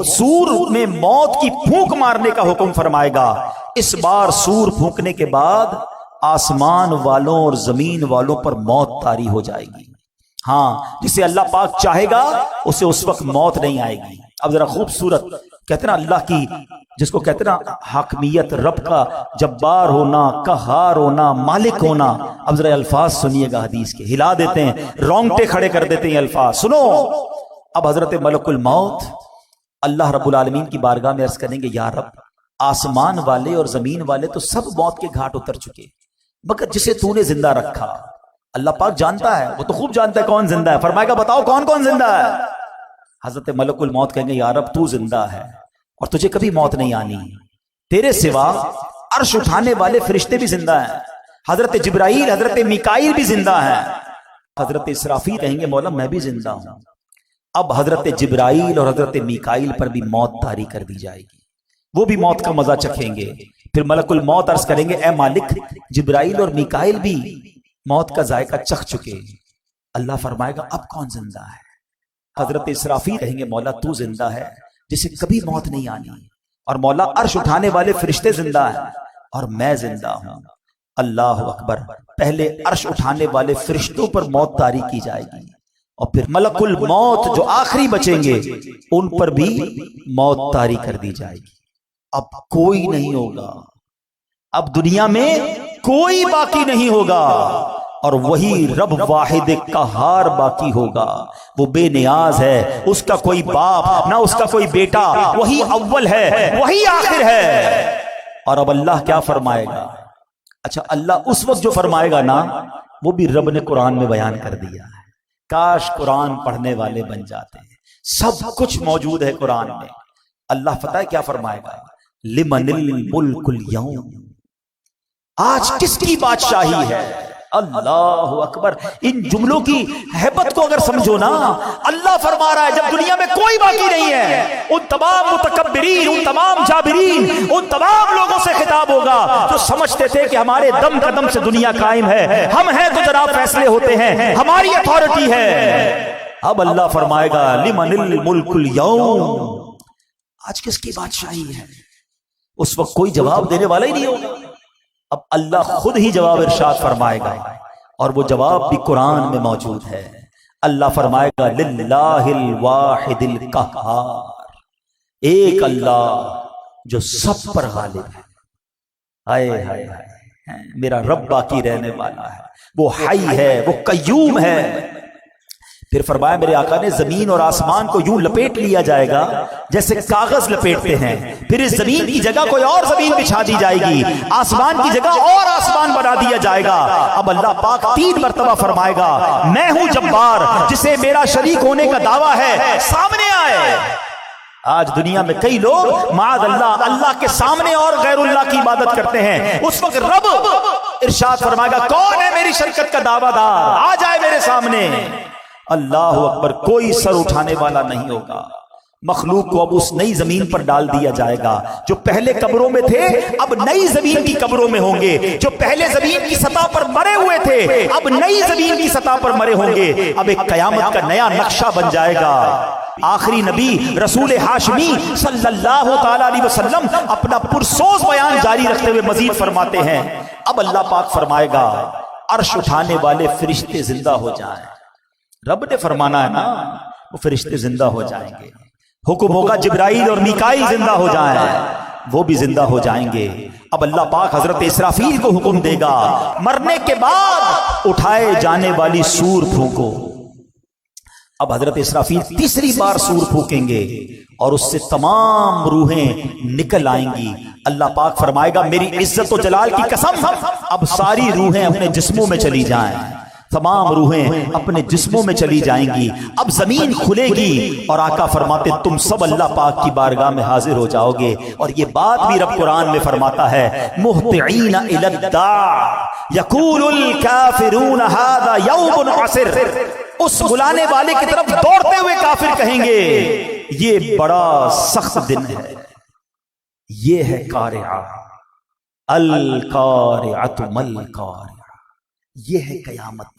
سور میں موت کی پھونک مارنے کا حکم فرمائے گا۔ اس بار سور پھونکنے کے بعد آسمان والوں اور زمین والوں پر موت طاری ہو جائے گی۔ ہاں، جسے اللہ پاک چاہے گا اسے اس وقت موت نہیں آئے گی۔ اب ذرا خوبصورت کہتے نا اللہ کی، جس کو کہتے نا حاکمیت، رب کا جبار ہونا، قہار ہونا، مالک ہونا۔ اب ذرا الفاظ سنیے گا حدیث کے، ہلا دیتے ہیں، رونگٹے کھڑے کر دیتے ہیں الفاظ۔ سنو، اب حضرت ملک الموت اللہ رب العالمین کی بارگاہ میں عرض کریں گے، یا رب، آسمان والے اور زمین والے تو سب موت کے گھاٹ اتر چکے، مگر جسے تو نے زندہ رکھا، اللہ پاک جانتا ہے، وہ تو خوب جانتا ہے کون زندہ ہے۔ فرمائے گا بتاؤ کون کون زندہ ہے؟ حضرت ملک الموت کہیں گے، یا رب تو زندہ ہے اور تجھے کبھی موت نہیں آنی، تیرے سوا عرش اٹھانے والے فرشتے بھی زندہ ہیں، حضرت جبرائیل، حضرت میکائیل بھی زندہ ہیں۔ حضرت اسرافیل کہیں گے، مولا میں بھی زندہ ہوں۔ اب حضرت جبرائیل اور حضرت میکائیل پر بھی موت طاری کر دی جائے گی، وہ بھی موت کا مزہ چکھیں گے۔ پھر ملک الموت عرض کریں گے، اے مالک، جبرائیل اور میکائیل بھی موت کا ذائقہ چکھ چکے۔ اللہ فرمائے گا اب کون زندہ ہے؟ حضرت اسرافیل کہیں گے، مولا تو زندہ ہے جسے کبھی موت نہیں آنی، اور مولا عرش اٹھانے والے فرشتے زندہ ہیں اور میں زندہ ہوں۔ اللہ اکبر، پہلے عرش اٹھانے والے فرشتوں پر موت طاری کی جائے گی، اور پھر ملک الموت جو آخری بچیں گے ان پر بھی موت طاری کر دی جائے گی۔ اب کوئی نہیں ہوگا، اب دنیا میں کوئی باقی نہیں ہوگا، اور وہی رب واحد قہار باقی ہوگا۔ وہ بے نیاز ہے، اس کا کوئی باپ نہ اس کا کوئی بیٹا، وہی اول ہے، وہی آخر ہے۔ اور اب اللہ کیا فرمائے گا؟ اچھا، اللہ اس وقت جو فرمائے گا نا، وہ بھی رب نے قرآن میں بیان کر دیا ہے۔ کاش قرآن پڑھنے والے بن جاتے ہیں، سب کچھ موجود ہے قرآن میں۔ اللہ پتہ ہے کیا فرمائے گا؟ لمن الملک اليوم، آج کس کی بادشاہی ہے؟ اللہ اکبر، ان جملوں کی ہیبت کو اگر سمجھو نا، اللہ فرما رہا ہے جب دنیا میں کوئی باقی نہیں ہے، ان تمام متکبرین، ان تمام جابرین، ان تمام لوگوں سے خطاب ہوگا جو سمجھتے تھے کہ ہمارے دم قدم سے دنیا قائم ہے، ہم ہیں تو جناب فیصلے ہوتے ہیں، ہماری اتھارٹی ہے۔ اب اللہ فرمائے گا لمن الملک اليوم، آج کس کی بادشاہی ہے؟ اس وقت کوئی جواب دینے والا ہی نہیں ہوگا، اب اللہ خود ہی جواب ارشاد فرمائے گا، اور وہ جواب بھی قرآن میں موجود ہے۔ اللہ فرمائے گا للہ الواحد القہار، ایک اللہ جو سب پر غالب ہے۔ ہائے ہائے ہائے، میرا رب باقی رہنے والا ہے، وہ حی ہے، وہ قیوم ہے۔ پھر فرمایا میرے آقا نے زمین اور آسمان کو یوں لپیٹ لیا جائے گا جیسے کاغذ لپیٹتے ہیں، پھر اس زمین کی جگہ کوئی اور زمین بچھا دی جائے گی، آسمان کی جگہ اور آسمان بنا دیا جائے گا۔ اب اللہ پاک 3 مرتبہ فرمائے گا میں ہوں جبار، جسے میرا شریک ہونے کا دعویٰ ہے سامنے آئے۔ آج دنیا میں کئی لوگ معاذ اللہ اللہ کے سامنے اور غیر اللہ کی عبادت کرتے ہیں، اس وقت رب ارشاد فرمائے گا کون ہے میری شرکت کا دعویٰ دار، آ جائے میرے سامنے۔ اللہ اکبر، کوئی سر اٹھانے والا نہیں ہوگا مخلوق کو اب اس نئی زمین پر ڈال دیا جائے گا. جو پہلے قبروں میں تھے اب نئی زمین کی قبروں میں ہوں گے. جو پہلے زمین کی سطح پر مرے ہوئے تھے اب نئی زمین کی سطح پر مرے ہوں گے. اب ایک قیامت کا نیا نقشہ بن جائے گا. آخری نبی رسول ہاشمی صلی اللہ تعالی علیہ وسلم اپنا پرسوز بیان جاری رکھتے ہوئے مزید فرماتے ہیں. اب اللہ پاک فرمائے گا عرش اٹھانے والے فرشتے زندہ ہو جائیں. رب نے فرمانا ہے نا, وہ فرشتے زندہ ہو جائیں گے. حکم ہوگا جبرائیل اور میکائیل زندہ ہو جائیں, وہ بھی زندہ ہو جائیں گے. اب اللہ پاک حضرت اسرافیل کو حکم دے گا مرنے کے بعد اٹھائے جانے والی سور پھونکو. اب حضرت اسرافیل تیسری بار سور پھونکیں گے اور اس سے تمام روحیں نکل آئیں گی. اللہ پاک فرمائے گا میری عزت و جلال کی قسم اب ساری روحیں اپنے جسموں میں چلی جائیں. تمام روحیں اپنے جسموں میں چلی جائیں گی. اب زمین کھلے گی اور آقا فرماتے تم سب اللہ پاک کی بارگاہ میں حاضر ہو جاؤ گے. اور یہ بات بھی رب قرآن میں فرماتا ہے مہطعین الی الداع یقول الکافرون ھذا یوم عسر. اس بلانے والے کی طرف دوڑتے ہوئے کافر کہیں گے یہ بڑا سخت دن ہے. یہ ہے قارعہ, القارعۃ مل قارعہ, یہ ہے قیامت.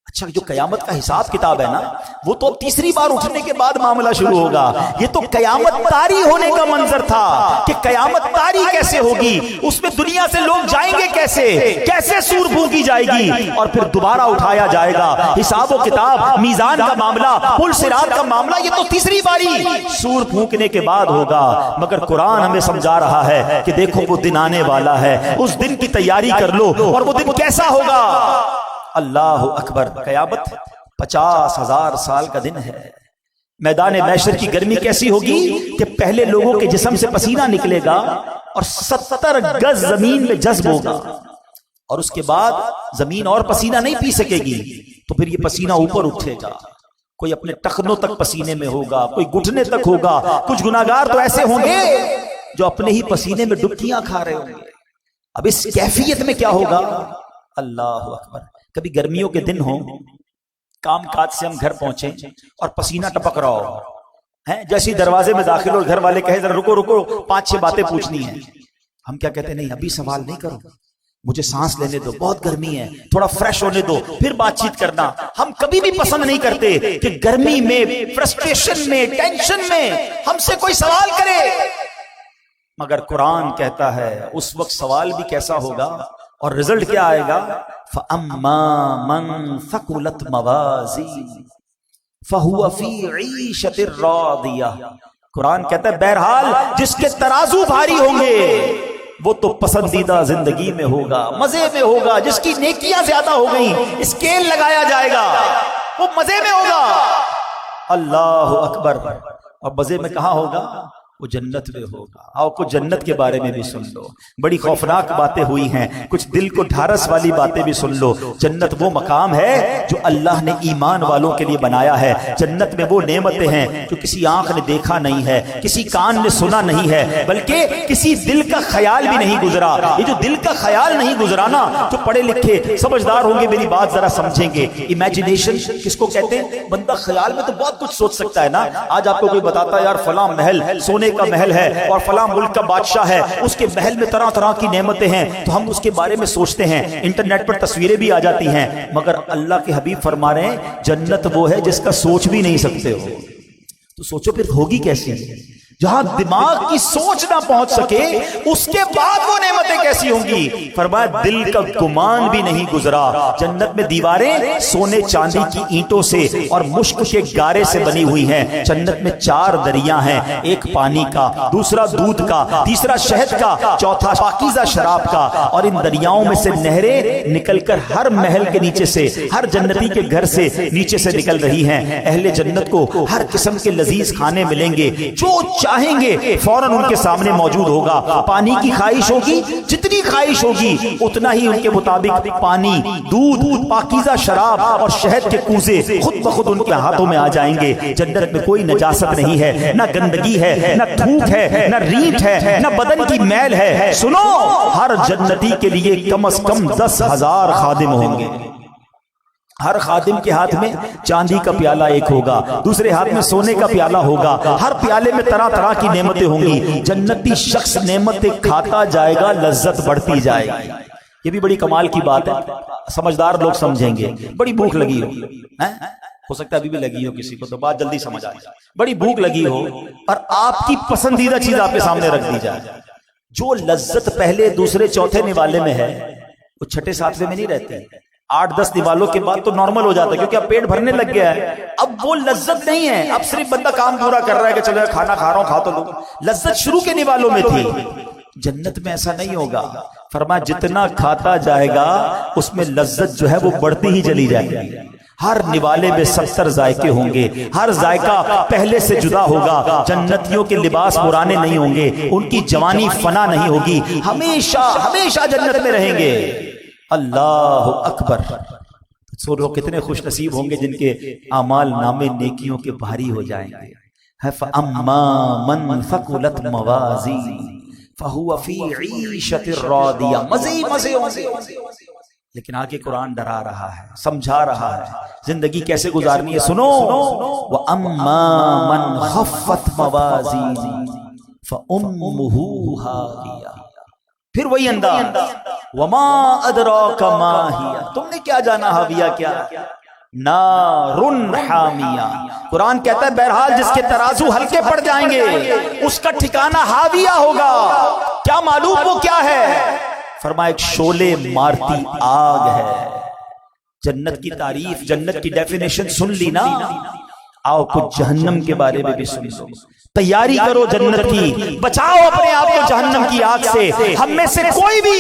اچھا جو قیامت کا حساب کتاب ہے نا وہ تو تیسری بار اٹھنے کے بعد معاملہ شروع ہوگا. یہ تو قیامت طاری ہونے کا منظر تھا کہ قیامت طاری کیسے ہوگی, اس میں دنیا سے لوگ جائیں گے کیسے, کیسے سور پھونکی جائے گی اور پھر دوبارہ اٹھایا جائے گا. حساب و کتاب, میزان کا معاملہ, پل صراط کا معاملہ, یہ تو تیسری باری سور پھونکنے کے بعد ہوگا. مگر قرآن ہمیں سمجھا رہا ہے کہ دیکھو وہ دن آنے والا ہے, اس دن کی تیاری کر لو. اور وہ دن کیسا ہوگا؟ اللہ اکبر. قیامت 50,000 سال کا دن ہے. میدان محشر کی گرمی کیسی ہوگی کہ پہلے لوگوں کے جسم سے پسینہ نکلے گا اور 70 گز زمین میں جذب ہوگا اور اس کے بعد زمین اور پسینہ نہیں پی سکے گی. تو پھر یہ پسینہ اوپر اٹھے گا, کوئی اپنے ٹخنوں تک پسینے میں ہوگا, کوئی گھٹنے تک ہوگا. کچھ گناہگار تو ایسے ہوں گے جو اپنے ہی پسینے میں ڈبکیاں کھا رہے ہوں گے. اب اس کیفیت میں کیا ہوگا؟ اللہ اکبر. کبھی گرمیوں کے دن ہوں, کام کاج سے ہم گھر پہنچے اور پسینہ ٹپک رہا ہو, جیسے دروازے میں داخل ہو گھر والے کہے ذرا رکو رکو 5-6 باتیں پوچھنی ہیں. ہم کیا کہتے ہیں, نہیں ابھی سوال نہیں کرو, مجھے سانس لینے دو, بہت گرمی ہے, تھوڑا فریش ہونے دو, پھر بات چیت کرنا. ہم کبھی بھی پسند نہیں کرتے کہ گرمی میں, فرسٹریشن میں, ٹینشن میں ہم سے کوئی سوال کرے. مگر قرآن کہتا ہے اس وقت سوال بھی کیسا ہوگا اور رزلٹ کیا آئے گا؟ فَأَمَّا مَنْ ثَقُلَتْ مَوَازِينُهُ فَهُوَ فِي عِيشَةٍ رَاضِيَةٍ. قرآن کہتا ہے بہرحال جس کے ترازو بھاری ہوں گے وہ تو پسندیدہ زندگی میں ہوگا, مزے میں ہوگا. جس کی نیکیاں زیادہ ہو گئیں اسکیل لگایا جائے گا, وہ مزے میں ہوگا. اللہ اکبر. اور مزے میں کہاں ہوگا؟ وہ جنت میں ہوگا. آؤ کچھ جنت کے بارے میں بھی سن لو. بڑی خوفناک باتیں ہوئی ہیں, کچھ دل کو ڈھارس والی باتیں بھی سن لو. جنت وہ مقام ہے جو اللہ نے ایمان والوں کے لیے بنایا ہے. جنت میں وہ نعمتیں ہیں جو کسی آنکھ نے دیکھا نہیں ہے, کسی کان نے سنا نہیں ہے, بلکہ کسی دل کا خیال بھی نہیں گزرا. یہ جو دل کا خیال نہیں گزرا نا, جو پڑھے لکھے سمجھدار ہوں گے میری بات ذرا سمجھیں گے. امیجنیشن کس کو کہتے ہیں؟ بندہ خیال میں تو بہت کچھ سوچ سکتا ہے نا. آج آپ کو کوئی بتاتا ہے یار فلاں محل سونے کا محل ہے اور فلاں ملک کا بادشاہ ہے, اس کے محل میں طرح طرح کی نعمتیں ہیں, تو ہم اس کے بارے میں سوچتے ہیں, انٹرنیٹ پر تصویریں بھی آ جاتی ہیں. مگر اللہ کے حبیب فرما رہے ہیں جنت وہ ہے جس کا سوچ بھی نہیں سکتے ہو. تو سوچو پھر ہوگی کیسی؟ جہاں دماغ کی سوچ نہ پہنچ سکے اس کے بعد وہ نعمتیں کیسی ہوں گی؟ فرمایا دل کا گمان بھی نہیں گزرا. جنت میں دیواریں سونے چاندی کی اینٹوں سے اور مشک کے گارے سے بنی ہوئی ہیں. جنت میں 4 دریا ہیں, ایک پانی کا, دوسرا دودھ کا, تیسرا شہد کا, چوتھا پاکیزہ شراب کا. اور ان دریاؤں میں سے نہریں نکل کر ہر محل کے نیچے سے, ہر جنتی کے گھر سے نیچے سے نکل رہی ہیں. اہل جنت کو ہر قسم کے لذیذ کھانے ملیں گے, جو چاہیں گے فوراً ان کے سامنے موجود ہوگا. پانی کی خواہش ہوگی, جتنی خواہش ہوگی اتنا ہی ان کے مطابق پانی, دودھ, پاکیزہ شراب اور شہد کے کوزے خود بخود ان کے ہاتھوں میں آ جائیں گے. جنت میں کوئی نجاست نہیں ہے, نہ گندگی ہے, نہ تھوک ہے, نہ ریت ہے, نہ بدن کی میل ہے. سنو, ہر جنتی کے لیے کم از کم 10,000 خادم ہوں گے. ہر خادم کے ہاتھ میں چاندی کا پیالہ ایک ہوگا، دوسرے ہاتھ میں سونے کا پیالہ ہوگا، ہر پیالے میں طرح طرح کی نعمتیں ہوں گی. جنتی شخص نعمتیں کھاتا جائے گا، لذت بڑھتی جائے گی. یہ بھی بڑی کمال کی بات ہے، سمجھدار لوگ سمجھیں گے. بڑی بھوک لگی ہو سکتا ہے ابھی بھی لگی ہو کسی کو، تو بات جلدی سمجھ آئے. بڑی بھوک لگی ہو اور آپ کی پسندیدہ چیز آپ کے سامنے رکھ دی جائے. جو لذت پہلے دوسرے چوتھے نوالے میں ہے وہ چھٹے ساتویں میں نہیں رہتی. 8-10 نوالوں کے بعد تو نارمل ہو جاتا ہے، کیونکہ اب پیٹ بھرنے لگ گیا ہے. اب وہ لذت نہیں ہے، اب صرف بندہ کام پورا کر رہا ہے کہ چلو کھانا کھا رہا ہوں، کھا تو لو. لذت شروع کے نوالوں میں تھی. جنت میں ایسا نہیں ہوگا. فرمایا جتنا کھاتا جائے گا اس میں لذت جو ہے وہ بڑھتی ہی چلی جائے گی. ہر نوالے میں 70 ذائقے ہوں گے، ہر ذائقہ پہلے سے جدا ہوگا. جنتیوں کے لباس پرانے نہیں ہوں گے، ان کی جوانی فنا نہیں ہوگی، ہمیشہ ہمیشہ جنت میں رہیں گے. اللہ اکبر. سو کتنے خوش نصیب ہوں گے جن کے اعمال نامے نیکیوں کے بھاری ہو جائیں گے. فَأَمَّا مَنْ ثَقُلَتْ مَوَازِينُهُ فَهُوَ فِي عِيشَةٍ رَاضِيَةٍ. مزے ہوں گے. لیکن آگے قرآن ڈرا رہا ہے، سمجھا رہا ہے زندگی کیسے گزارنی ہے. سنو، وَأَمَّا مَنْ خَفَّتْ مَوَازِينُهُ فَأُمُّهُ هَاوِيَةٌ. پھر وہی انداز، وَمَا أَدْرَاكَ مَا هِيَ. تم نے کیا جانا ہاویہ کیا؟ نارٌ حامیہ. قرآن کہتا ہے بہرحال جس کے ترازو ہلکے پڑ جائیں گے اس کا ٹھکانہ ہاویہ ہوگا. کیا معلوم وہ کیا ہے؟ فرمایا ایک شعلے مارتی آگ ہے. جنت کی تعریف، جنت کی ڈیفینیشن سن لی نا. آؤ کچھ جہنم کے بارے میں بھی سن لو. تیاری کرو جنت کی، بچاؤ اپنے آپ کو جہنم کی آگ سے. ہم میں سے کوئی بھی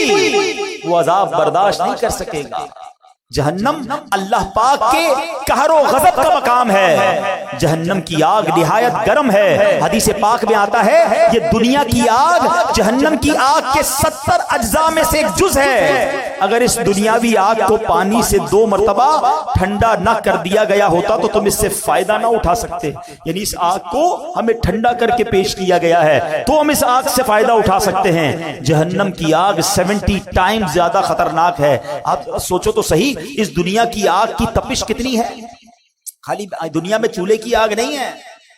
وہ عذاب برداشت نہیں کر سکے گا. جہنم اللہ پاک کے قہر و غضب کا مقام ہے. جہنم کی آگ نہایت گرم ہے. حدیث پاک میں آتا ہے یہ دنیا کی آگ جہنم کی آگ کے 70 اجزاء میں سے ایک جز ہے. اگر اس دنیاوی آگ کو پانی سے 2 مرتبہ ٹھنڈا نہ کر دیا گیا ہوتا تو تم اس سے فائدہ نہ اٹھا سکتے. یعنی اس آگ کو ہمیں ٹھنڈا کر کے پیش کیا گیا ہے تو ہم اس آگ سے فائدہ اٹھا سکتے ہیں. جہنم کی آگ 70 ٹائم زیادہ خطرناک ہے. آپ سوچو تو صحیح، اس دنیا کی آگ کی تپش کتنی ہے. خالی دنیا میں چولہے کی آگ نہیں ہے،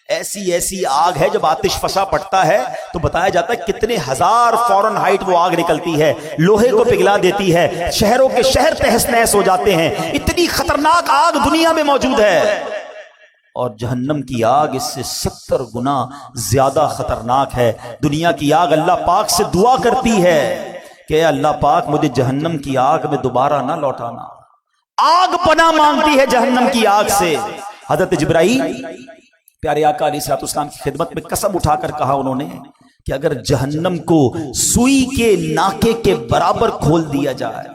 ایسی آگ ہے جب آتش فشاں پڑتا ہے تو بتایا جاتا ہے کتنے ہزار فارن ہائٹ وہ آگ نکلتی ہے، لوہے کو پگھلا دیتی ہے، شہروں کے شہر تہس نہس ہو جاتے ہیں. اتنی خطرناک آگ دنیا میں موجود ہے. اور جہنم کی آگ اس سے 70 گنا زیادہ خطرناک ہے. دنیا کی آگ اللہ پاک سے دعا کرتی ہے کہ اللہ پاک مجھے جہنم کی آگ میں دوبارہ نہ لوٹانا. آگ پناہ مانگتی ہے جہنم کی آگ سے. حضرت جبرائیل پیارے آقا علیہ الصلوۃ والسلام کی خدمت میں قسم اٹھا کر کہا انہوں نے کہ اگر جہنم کو سوئی کے ناکے کے برابر کھول دیا جائے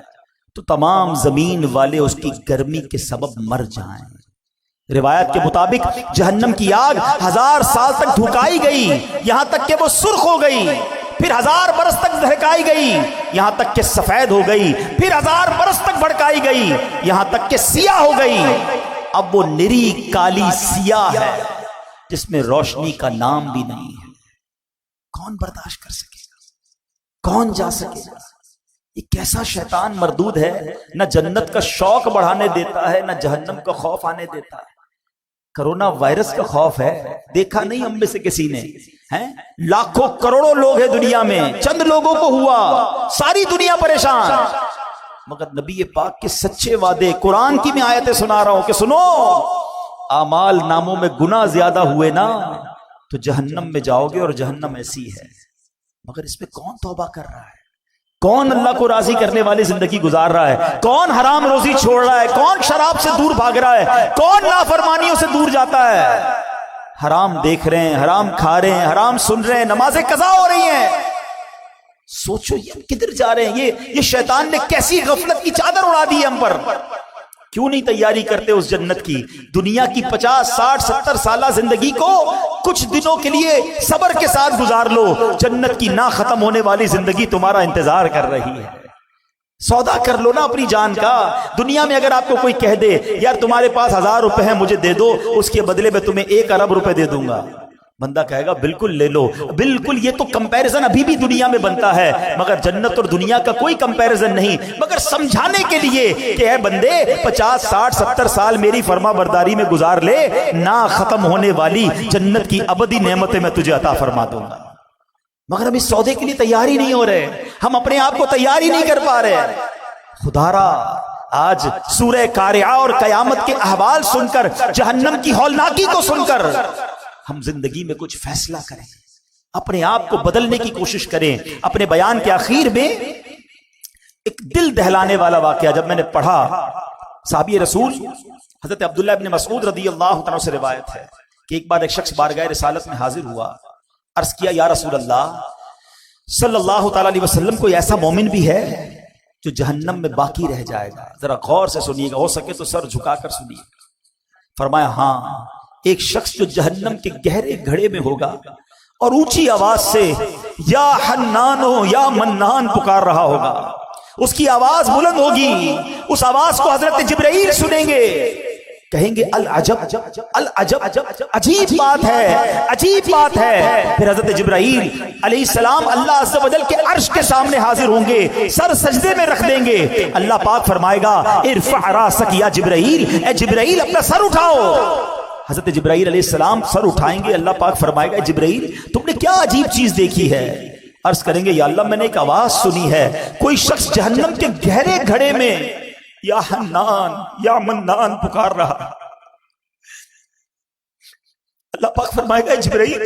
تو تمام زمین والے اس کی گرمی کے سبب مر جائیں. روایت کے مطابق جہنم کی آگ 1000 سال تک دھکائی گئی، یہاں تک کہ وہ سرخ ہو گئی. پھر 1000 برس تک دہکائی گئی، یہاں تک کہ سفید ہو گئی. پھر 1000 برس تک بھڑکائی گئی، یہاں تک کہ سیاہ ہو گئی. اب وہ نری کالی سیاہ ہے جس میں روشنی کا نام بھی نہیں ہے. کون برداشت کر سکے گا؟ کون جا سکے گا؟ یہ کیسا شیطان مردود ہے، نہ جنت کا شوق بڑھانے دیتا ہے نہ جہنم کا خوف آنے دیتا ہے. کرونا وائرس کا خوف ہے، دیکھا نہیں ہم میں سے کسی نے. لاکھوں کروڑوں لوگ ہیں دنیا میں، چند لوگوں کو ہوا، ساری دنیا پریشان. مگر نبی پاک کے سچے وعدے، قرآن کی میں آیتیں سنا رہا ہوں کہ سنو، اعمال ناموں میں گناہ زیادہ ہوئے نا تو جہنم میں جاؤ گے. اور جہنم ایسی ہے، مگر اس میں کون توبہ کر رہا ہے؟ کون اللہ کو راضی کرنے والی زندگی گزار رہا ہے؟ کون حرام روزی چھوڑ رہا ہے؟ کون شراب سے دور بھاگ رہا ہے؟ کون نافرمانیوں سے دور جاتا ہے؟ حرام دیکھ رہے ہیں، حرام کھا رہے ہیں، حرام سن رہے ہیں، نمازیں قضا ہو رہی ہیں. سوچو یہ کدھر جا رہے ہیں؟ یہ شیطان نے کیسی غفلت کی چادر اڑا دی ہے ہم پر. کیوں نہیں تیاری کرتے اس جنت کی؟ دنیا کی 50 60 70 سالہ زندگی کو کچھ دنوں کے لیے صبر کے ساتھ گزار لو. جنت کی نہ ختم ہونے والی زندگی تمہارا انتظار کر رہی ہے. سودا کر لو نا اپنی جان کا. دنیا میں اگر آپ کو کوئی کہہ دے یار تمہارے پاس 1000 روپے ہیں مجھے دے دو، اس کے بدلے میں تمہیں 1 ارب روپے دے دوں گا، بندہ کہے گا بالکل لے لو. بالکل, یہ تو کمپیریزن ابھی بھی دنیا میں بنتا ہے, مگر جنت اور دنیا کا کوئی کمپیریزن نہیں, مگر سمجھانے کے لیے کہ اے بندے 50 60 70 سال میری فرما برداری میں گزار لے, نہ ختم ہونے والی جنت کی ابدی نعمتیں میں تجھے عطا فرما دوں گا. مگر ہم اس سودے کے لیے تیار ہی نہیں ہو رہے, ہم اپنے آپ کو تیار ہی نہیں کر پا رہے. خدا را آج سورہ قارعہ اور قیامت کے احوال سن کر, جہنم کی ہولناکی کو سن کر, ہم زندگی میں کچھ فیصلہ کریں, اپنے آپ کو بدلنے کی کوشش کریں. اپنے بیان کے آخر میں ایک دل دہلانے والا واقعہ جب میں نے پڑھا, صحابی رسول حضرت عبداللہ ابن مسعود رضی اللہ عنہ سے روایت ہے کہ ایک بار ایک شخص بارگاہ رسالت میں حاضر ہوا, عرض کیا یا رسول اللہ صلی اللہ تعالی علیہ وسلم, کوئی ایسا مومن بھی ہے جو جہنم میں باقی رہ جائے گا؟ ذرا غور سے سنیے گا, ہو سکے تو سر جھکا کر سنیے. فرمایا ہاں, ایک شخص جو جہنم کے گہرے گھڑے میں ہوگا اور اونچی آواز سے یا حنانو یا منان پکار رہا ہوگا. اس کی آواز بلند ہوگی, اس آواز کو حضرت جبرائیل سنیں گے, کہیں گے العجب العجب, عجیب بات ہے, عجیب بات ہے. پھر حضرت جبرائیل علیہ السلام اللہ عز و جل کے عرش کے سامنے حاضر ہوں گے, سر سجدے میں رکھ دیں گے. اللہ پاک فرمائے گا ارفع راسک یا جبرائیل, اے جبرائیل اپنا سر اٹھاؤ. حضرت جبرائیل علیہ السلام سر اٹھائیں گے. اللہ پاک فرمائے گا جبرائیل تم نے کیا عجیب چیز دیکھی ہے؟ عرض کریں گے یا اللہ میں نے ایک آواز سنی ہے, کوئی شخص جہنم کے گہرے گھڑے میں یا حنان یا منان پکار رہا. اللہ پاک فرمائے گا جبرائیل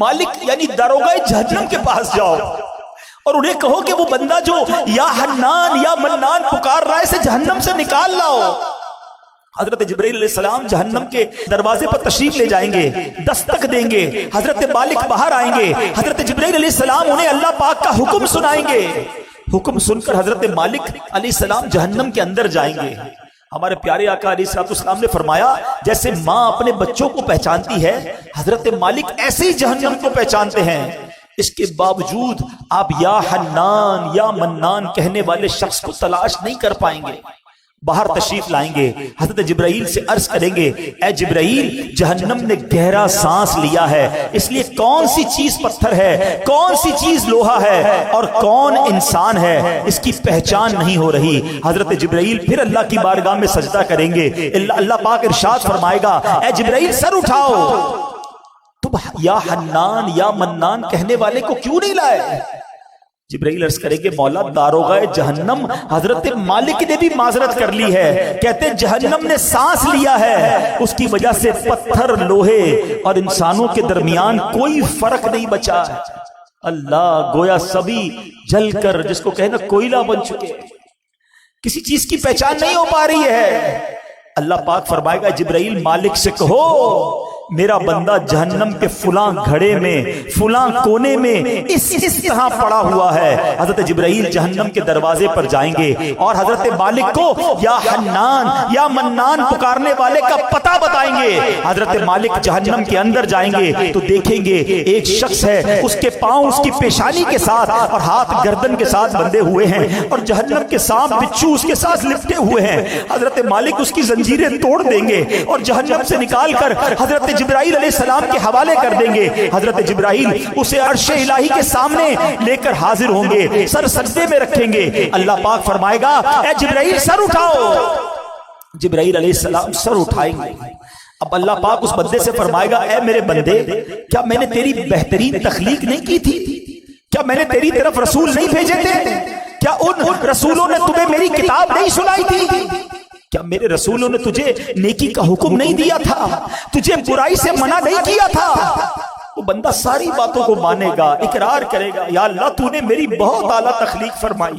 مالک یعنی داروغہ جہنم کے پاس جاؤ اور انہیں کہو کہ وہ بندہ جو یا حنان یا منان پکار رہا ہے اسے جہنم سے نکال لاؤ. حضرت جبرائیل علیہ السلام جہنم کے دروازے پر تشریف لے جائیں گے, دستک دیں گے, حضرت مالک باہر آئیں گے. حضرت جبرائیل علیہ السلام انہیں اللہ پاک کا حکم سنائیں گے. حکم سن کر حضرت مالک علیہ السلام جہنم کے اندر جائیں گے. ہمارے پیارے آقا علیہ السلام نے فرمایا جیسے ماں اپنے بچوں کو پہچانتی ہے, حضرت مالک ایسے ہی جہنم کو پہچانتے ہیں. اس کے باوجود آپ یا حنان یا منان کہنے والے شخص کو تلاش نہیں کر پائیں گے. باہر تشریف لائیں گے, حضرت جبرائیل سے عرض کریں گے اے جبرائیل جہنم نے گہرا سانس لیا ہے, اس لیے کون سی چیز پتھر ہے, کون سی چیز لوہا ہے اور کون انسان ہے اس کی پہچان نہیں ہو رہی. حضرت جبرائیل پھر اللہ کی بارگاہ میں سجدہ کریں گے. اللہ پاک ارشاد فرمائے گا اے جبرائیل سر اٹھاؤ, تم یا حنان یا منان کہنے والے کو کیوں نہیں لائے؟ جبرائیل عرض کریں گے مولا داروغہ جہنم حضرت مالک نے بھی معذرت کر لی ہے, کہتے جہنم نے سانس لیا ہے, اس کی وجہ سے پتھر لوہے اور انسانوں کے درمیان کوئی فرق نہیں بچا. اللہ گویا سبھی جل کر جس کو کہنا کوئلہ بن چکے, کسی چیز کی پہچان نہیں ہو پا رہی ہے. اللہ پاک فرمائے گا جبرائیل مالک سے کہو میرا بندہ جہنم کے فلاں گھڑے میں فلاں کونے میں اس طرح پڑا ہوا ہے. حضرت جبرائیل جہنم کے دروازے پر جائیں گے اور حضرت مالک کو یا حنان یا منان پکارنے والے کا پتہ بتائیں گے. حضرت مالک جہنم کے اندر جائیں گے تو دیکھیں گے ایک شخص ہے, اس کے پاؤں اس کی پیشانی کے ساتھ اور ہاتھ گردن کے ساتھ بندھے ہوئے ہیں اور جہنم کے سانپ بچھو اس کے ساتھ لپٹے ہوئے ہیں. حضرت مالک اس کی زنجیریں توڑ دیں گے اور جہنم سے نکال کر حضرت جبرائیل علیہ السلام کے حوالے کر دیں گے. حضرت جبرائیل اسے عرش الہی کے سامنے لے کر حاضر ہوں گے, سر سجدے میں رکھیں گے. اللہ پاک فرمائے گا اے جبرائیل سر اٹھاؤ. جبرائیل علیہ السلام سر اٹھائیں گے. اب اللہ پاک اس بندے سے فرمائے گا اے میرے بندے کیا میں نے تیری بہترین تخلیق نہیں کی تھی؟ کیا میں نے تیری طرف رسول نہیں بھیجے تھے؟ کیا ان رسولوں نے تمہیں میری کتاب نہیں سنائی تھی؟ کیا میرے رسولوں نے تجھے نیکی کا حکم نہیں دیا تھا؟ تجھے برائی سے منع نہیں کیا تھا؟ وہ بندہ ساری باتوں کو مانے گا, اقرار کرے گا یا اللہ تو نے میری بہت اعلیٰ تخلیق فرمائی,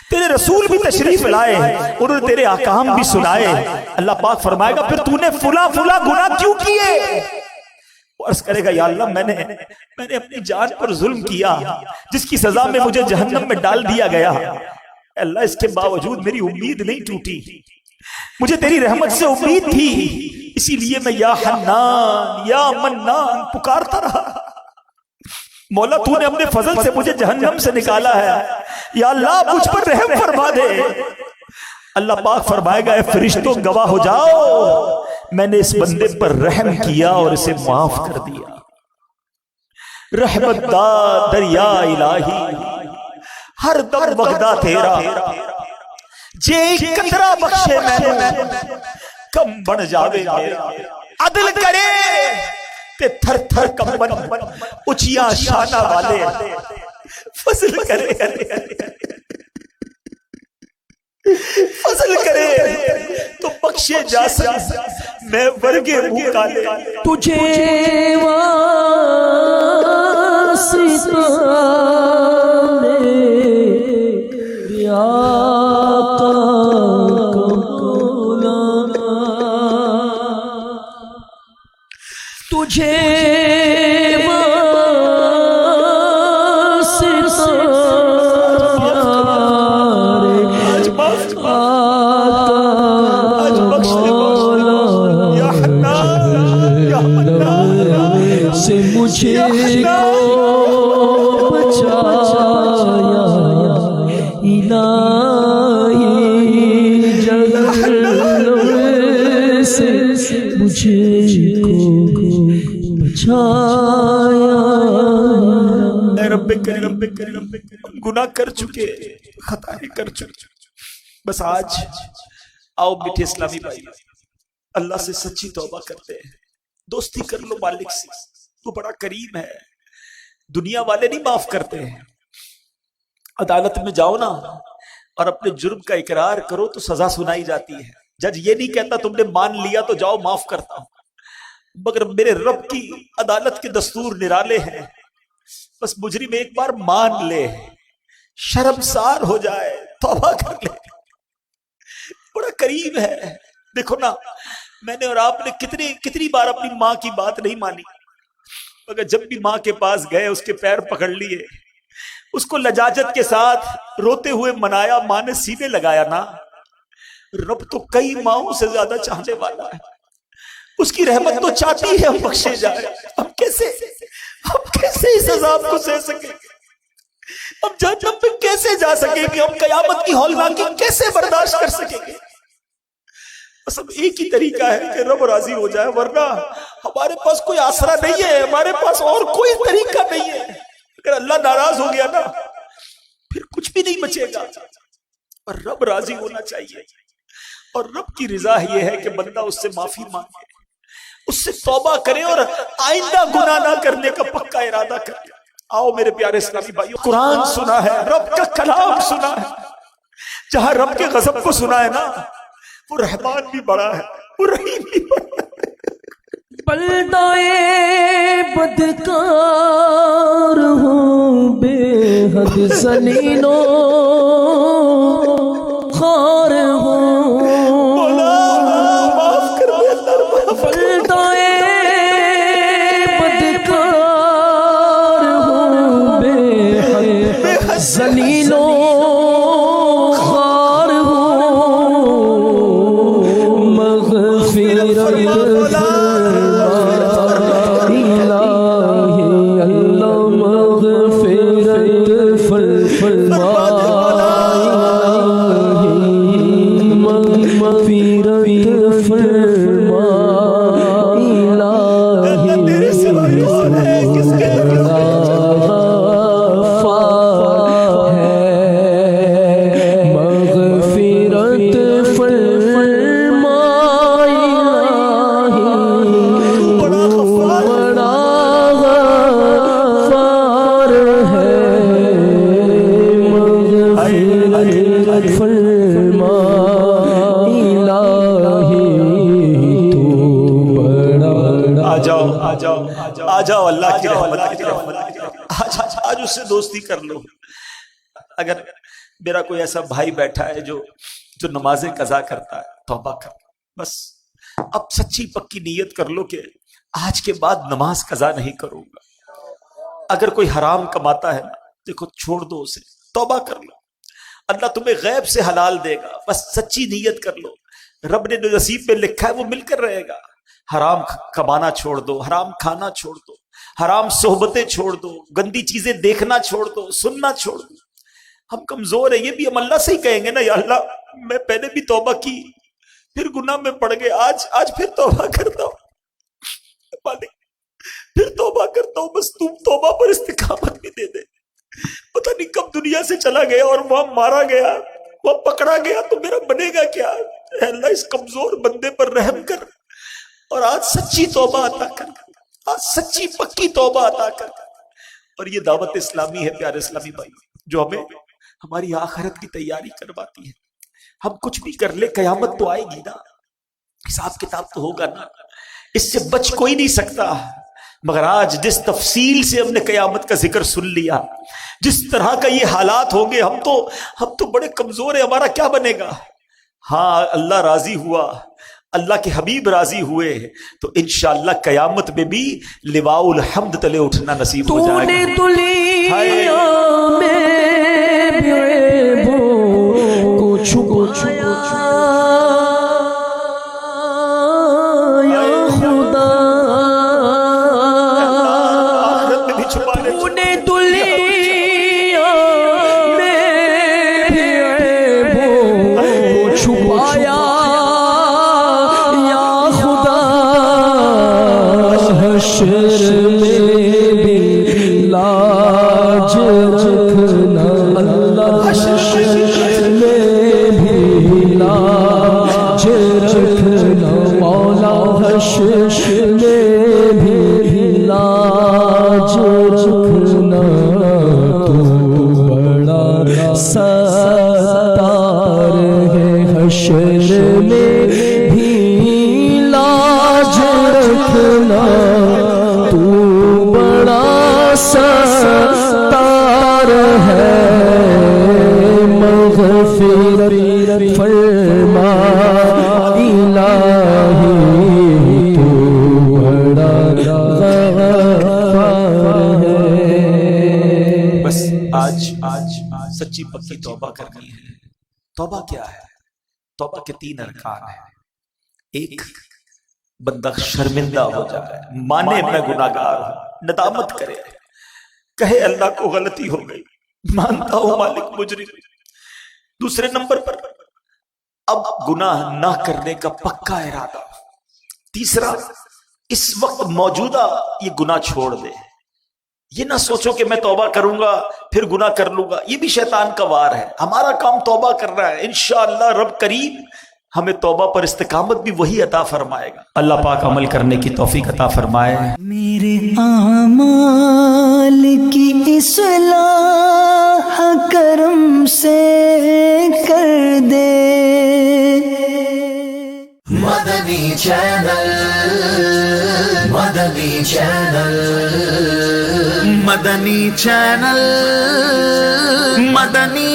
تیرے رسول بھی تشریف لائے, انہوں نے تیرے احکام بھی سنائے. اللہ پاک فرمائے گا پھر تو نے فلاں گناہ کیوں کیے؟ وہ عرض کرے گا یا اللہ میں نے اپنی جان پر ظلم کیا جس کی سزا میں مجھے جہنم میں ڈال دیا گیا. اللہ اس کے باوجود میری امید نہیں ٹوٹی, مجھے تیری رحمت سے امید تھی, اسی لیے میں یا حنان یا منان پکارتا رہا. مولا تو نے اپنے فضل سے مجھے جہنم سے نکالا ہے, یا اللہ مجھ پر رحم فرما دے. اللہ پاک فرمائے گا اے فرشتوں گواہ ہو جاؤ میں نے اس بندے پر رحم کیا اور اسے معاف کر دیا. رحمت دا دریا الہی ہر دم وگدا تیرا جے قطرہ بخشے میں کم بن جاوے میرا عدل کرے تے تھر تھر کمبن اچھیاں شانہ والے فضل کرے فضل کرے تو بخشے جا سکے میں ورگے منہ کالے تجھے واسطہ میرے آقا کا مولانا تجھے مجھے کو بچایا الہی جلوے سے مجھے کو بچایا اے رب کریم گناہ کر چکے خطائیں کر چکے بس آج آؤ میٹھے اسلامی بھائی اللہ سے سچی توبہ کرتے ہیں دوستی کر لو مالک سے وہ بڑا کریم ہے دنیا والے نہیں معاف کرتے ہیں عدالت میں جاؤ نا اور اپنے جرم کا اقرار کرو تو سزا سنائی جاتی ہے جج یہ نہیں کہتا تم نے مان لیا تو جاؤ معاف کرتا ہوں مگر میرے رب کی عدالت کے دستور نرالے ہیں بس مجرم ایک بار مان لے شرمسار ہو جائے توبہ کر لے بڑا کریم ہے دیکھو نا میں نے اور آپ نے کتنی بار اپنی ماں کی بات نہیں مانی مگر جب بھی ماں کے پاس گئے اس کے پیر پکڑ لیے اس کو لجاجت کے ساتھ روتے ہوئے منایا ماں نے سینے لگایا نا رب تو کئی ماؤں سے زیادہ چاہنے والا ہے اس کی رحمت تو چاہتی ہے ہم بخشے جائے ہم کیسے اس عذاب کو سہ سکیں ہم جہنم پہ کیسے جا سکیں گے ہم قیامت کی ہولناکی کیسے برداشت کر سکیں گے بس اب ایک ہی طریقہ ہے کہ رب راضی ہو جائے ورنہ ہمارے پاس کوئی آسرا نہیں ہے ہمارے پاس اور کوئی طریقہ نہیں ہے اگر اللہ ناراض ہو گیا نا پھر کچھ بھی نہیں بچے گا اور رب راضی ہونا چاہیے اور رب کی رضا یہ ہے کہ بندہ اس سے معافی مانگے اس سے توبہ کرے اور آئندہ گناہ نہ کرنے کا پکا ارادہ کرے آؤ میرے پیارے اسلامی بھائیو قرآن سنا ہے رب کا کلام سنا ہے جہاں رب کے غضب کو سنا ہے نا وہ رحمان بھی بڑا ہے وہ رحیم بھی بڑا ہے بلدائے بدکار ہوں بے حد زنینو خار ہوں معاف کر دے اللہ بلدائے بدکار ہوں بے حد زنینو آجاؤ اللہ کی رحمت آج اس سے دوستی کر لو اگر میرا کوئی ایسا بھائی بیٹھا ہے جو نمازیں قضا کرتا ہے توبہ کر بس اب سچی پکی نیت کر لو کہ آج کے بعد نماز قضا نہیں کروں گا اگر کوئی حرام کماتا ہے نا دیکھو چھوڑ دو اسے توبہ کر لو اللہ تمہیں غیب سے حلال دے گا بس سچی نیت کر لو رب نے نصیب میں لکھا ہے وہ مل کر رہے گا حرام کمانا چھوڑ دو حرام کھانا چھوڑ دو حرام صحبتیں چھوڑ دو گندی چیزیں دیکھنا چھوڑ دو سننا چھوڑ دو ہم کمزور ہیں یہ بھی ہم اللہ سے ہی کہیں گے نا یا اللہ میں پہلے بھی توبہ کی پھر گناہ میں پڑ گئے آج پھر توبہ کرتا ہوں پھر توبہ کرتا ہوں، بس تم توبہ پر استقامت بھی دے دے. پتہ نہیں کب دنیا سے چلا گیا اور وہاں مارا گیا، وہاں پکڑا گیا تو میرا بنے گا کیا؟ اے اللہ اس کمزور بندے پر رحم کر، اور آج سچی توبہ عطا کر، آج سچی پکی توبہ عطا کر. اور یہ دعوت اسلامی ہے پیارے اسلامی بھائی، جو ہمیں ہماری آخرت کی تیاری کرواتی ہے. ہم کچھ بھی کر لے، قیامت تو آئے گی نا، حساب کتاب تو ہوگا نا، اس سے بچ کوئی نہیں سکتا. مگر آج جس تفصیل سے ہم نے قیامت کا ذکر سن لیا، جس طرح کا یہ حالات ہوں گے، ہم تو بڑے کمزور ہیں، ہمارا کیا بنے گا؟ ہاں اللہ راضی ہوا، اللہ کے حبیب راضی ہوئے تو انشاءاللہ قیامت میں بھی لواء الحمد تلے اٹھنا نصیب ہو تو جائے نے گا. دنیا میں بھی عیبوں کو چھپایا یا خدا، آخرت میں بھی چھپا لے. تو نے دنیا میں بھی عیبوں کو چھپایا یا خدا، حشر میں بھی لاج رکھنا اللہ، حشر میں بھی لاج رکھنا مولا، حشر میں بھی لاج رکھنا، تو بڑا ستار ہے، حشر میں بھی لاج رکھنا، تو بڑا ستار ہے، مغفرت فرما الہی، تو بڑا غفار ہے. بس آج سچی پکی توبہ کرنی ہے. توبہ کیا ہے؟ توبہ کے 3 ارکان ہیں. ایک، بندہ شرمندہ ہو جائے، مانے میں گناہگار ہوں، ندامت کرے، کہے اللہ کو غلطی ہو گئی، مانتا ہوں مالک مجرم. دوسرے نمبر پر اب گناہ نہ کرنے کا پکا ارادہ. تیسرا، اس وقت موجودہ یہ گناہ چھوڑ دے. یہ نہ سوچو کہ میں توبہ کروں گا پھر گناہ کر لوں گا، یہ بھی شیطان کا وار ہے. ہمارا کام توبہ کرنا ہے. انشاءاللہ رب کریم ہمیں توبہ پر استقامت بھی وہی عطا فرمائے گا. اللہ پاک عمل کرنے کی توفیق عطا فرمائے. میرے اعمال کی اصلاح کرم سے کر دے. مدنی چینل، مدنی چینل، مدنی چینل، مدنی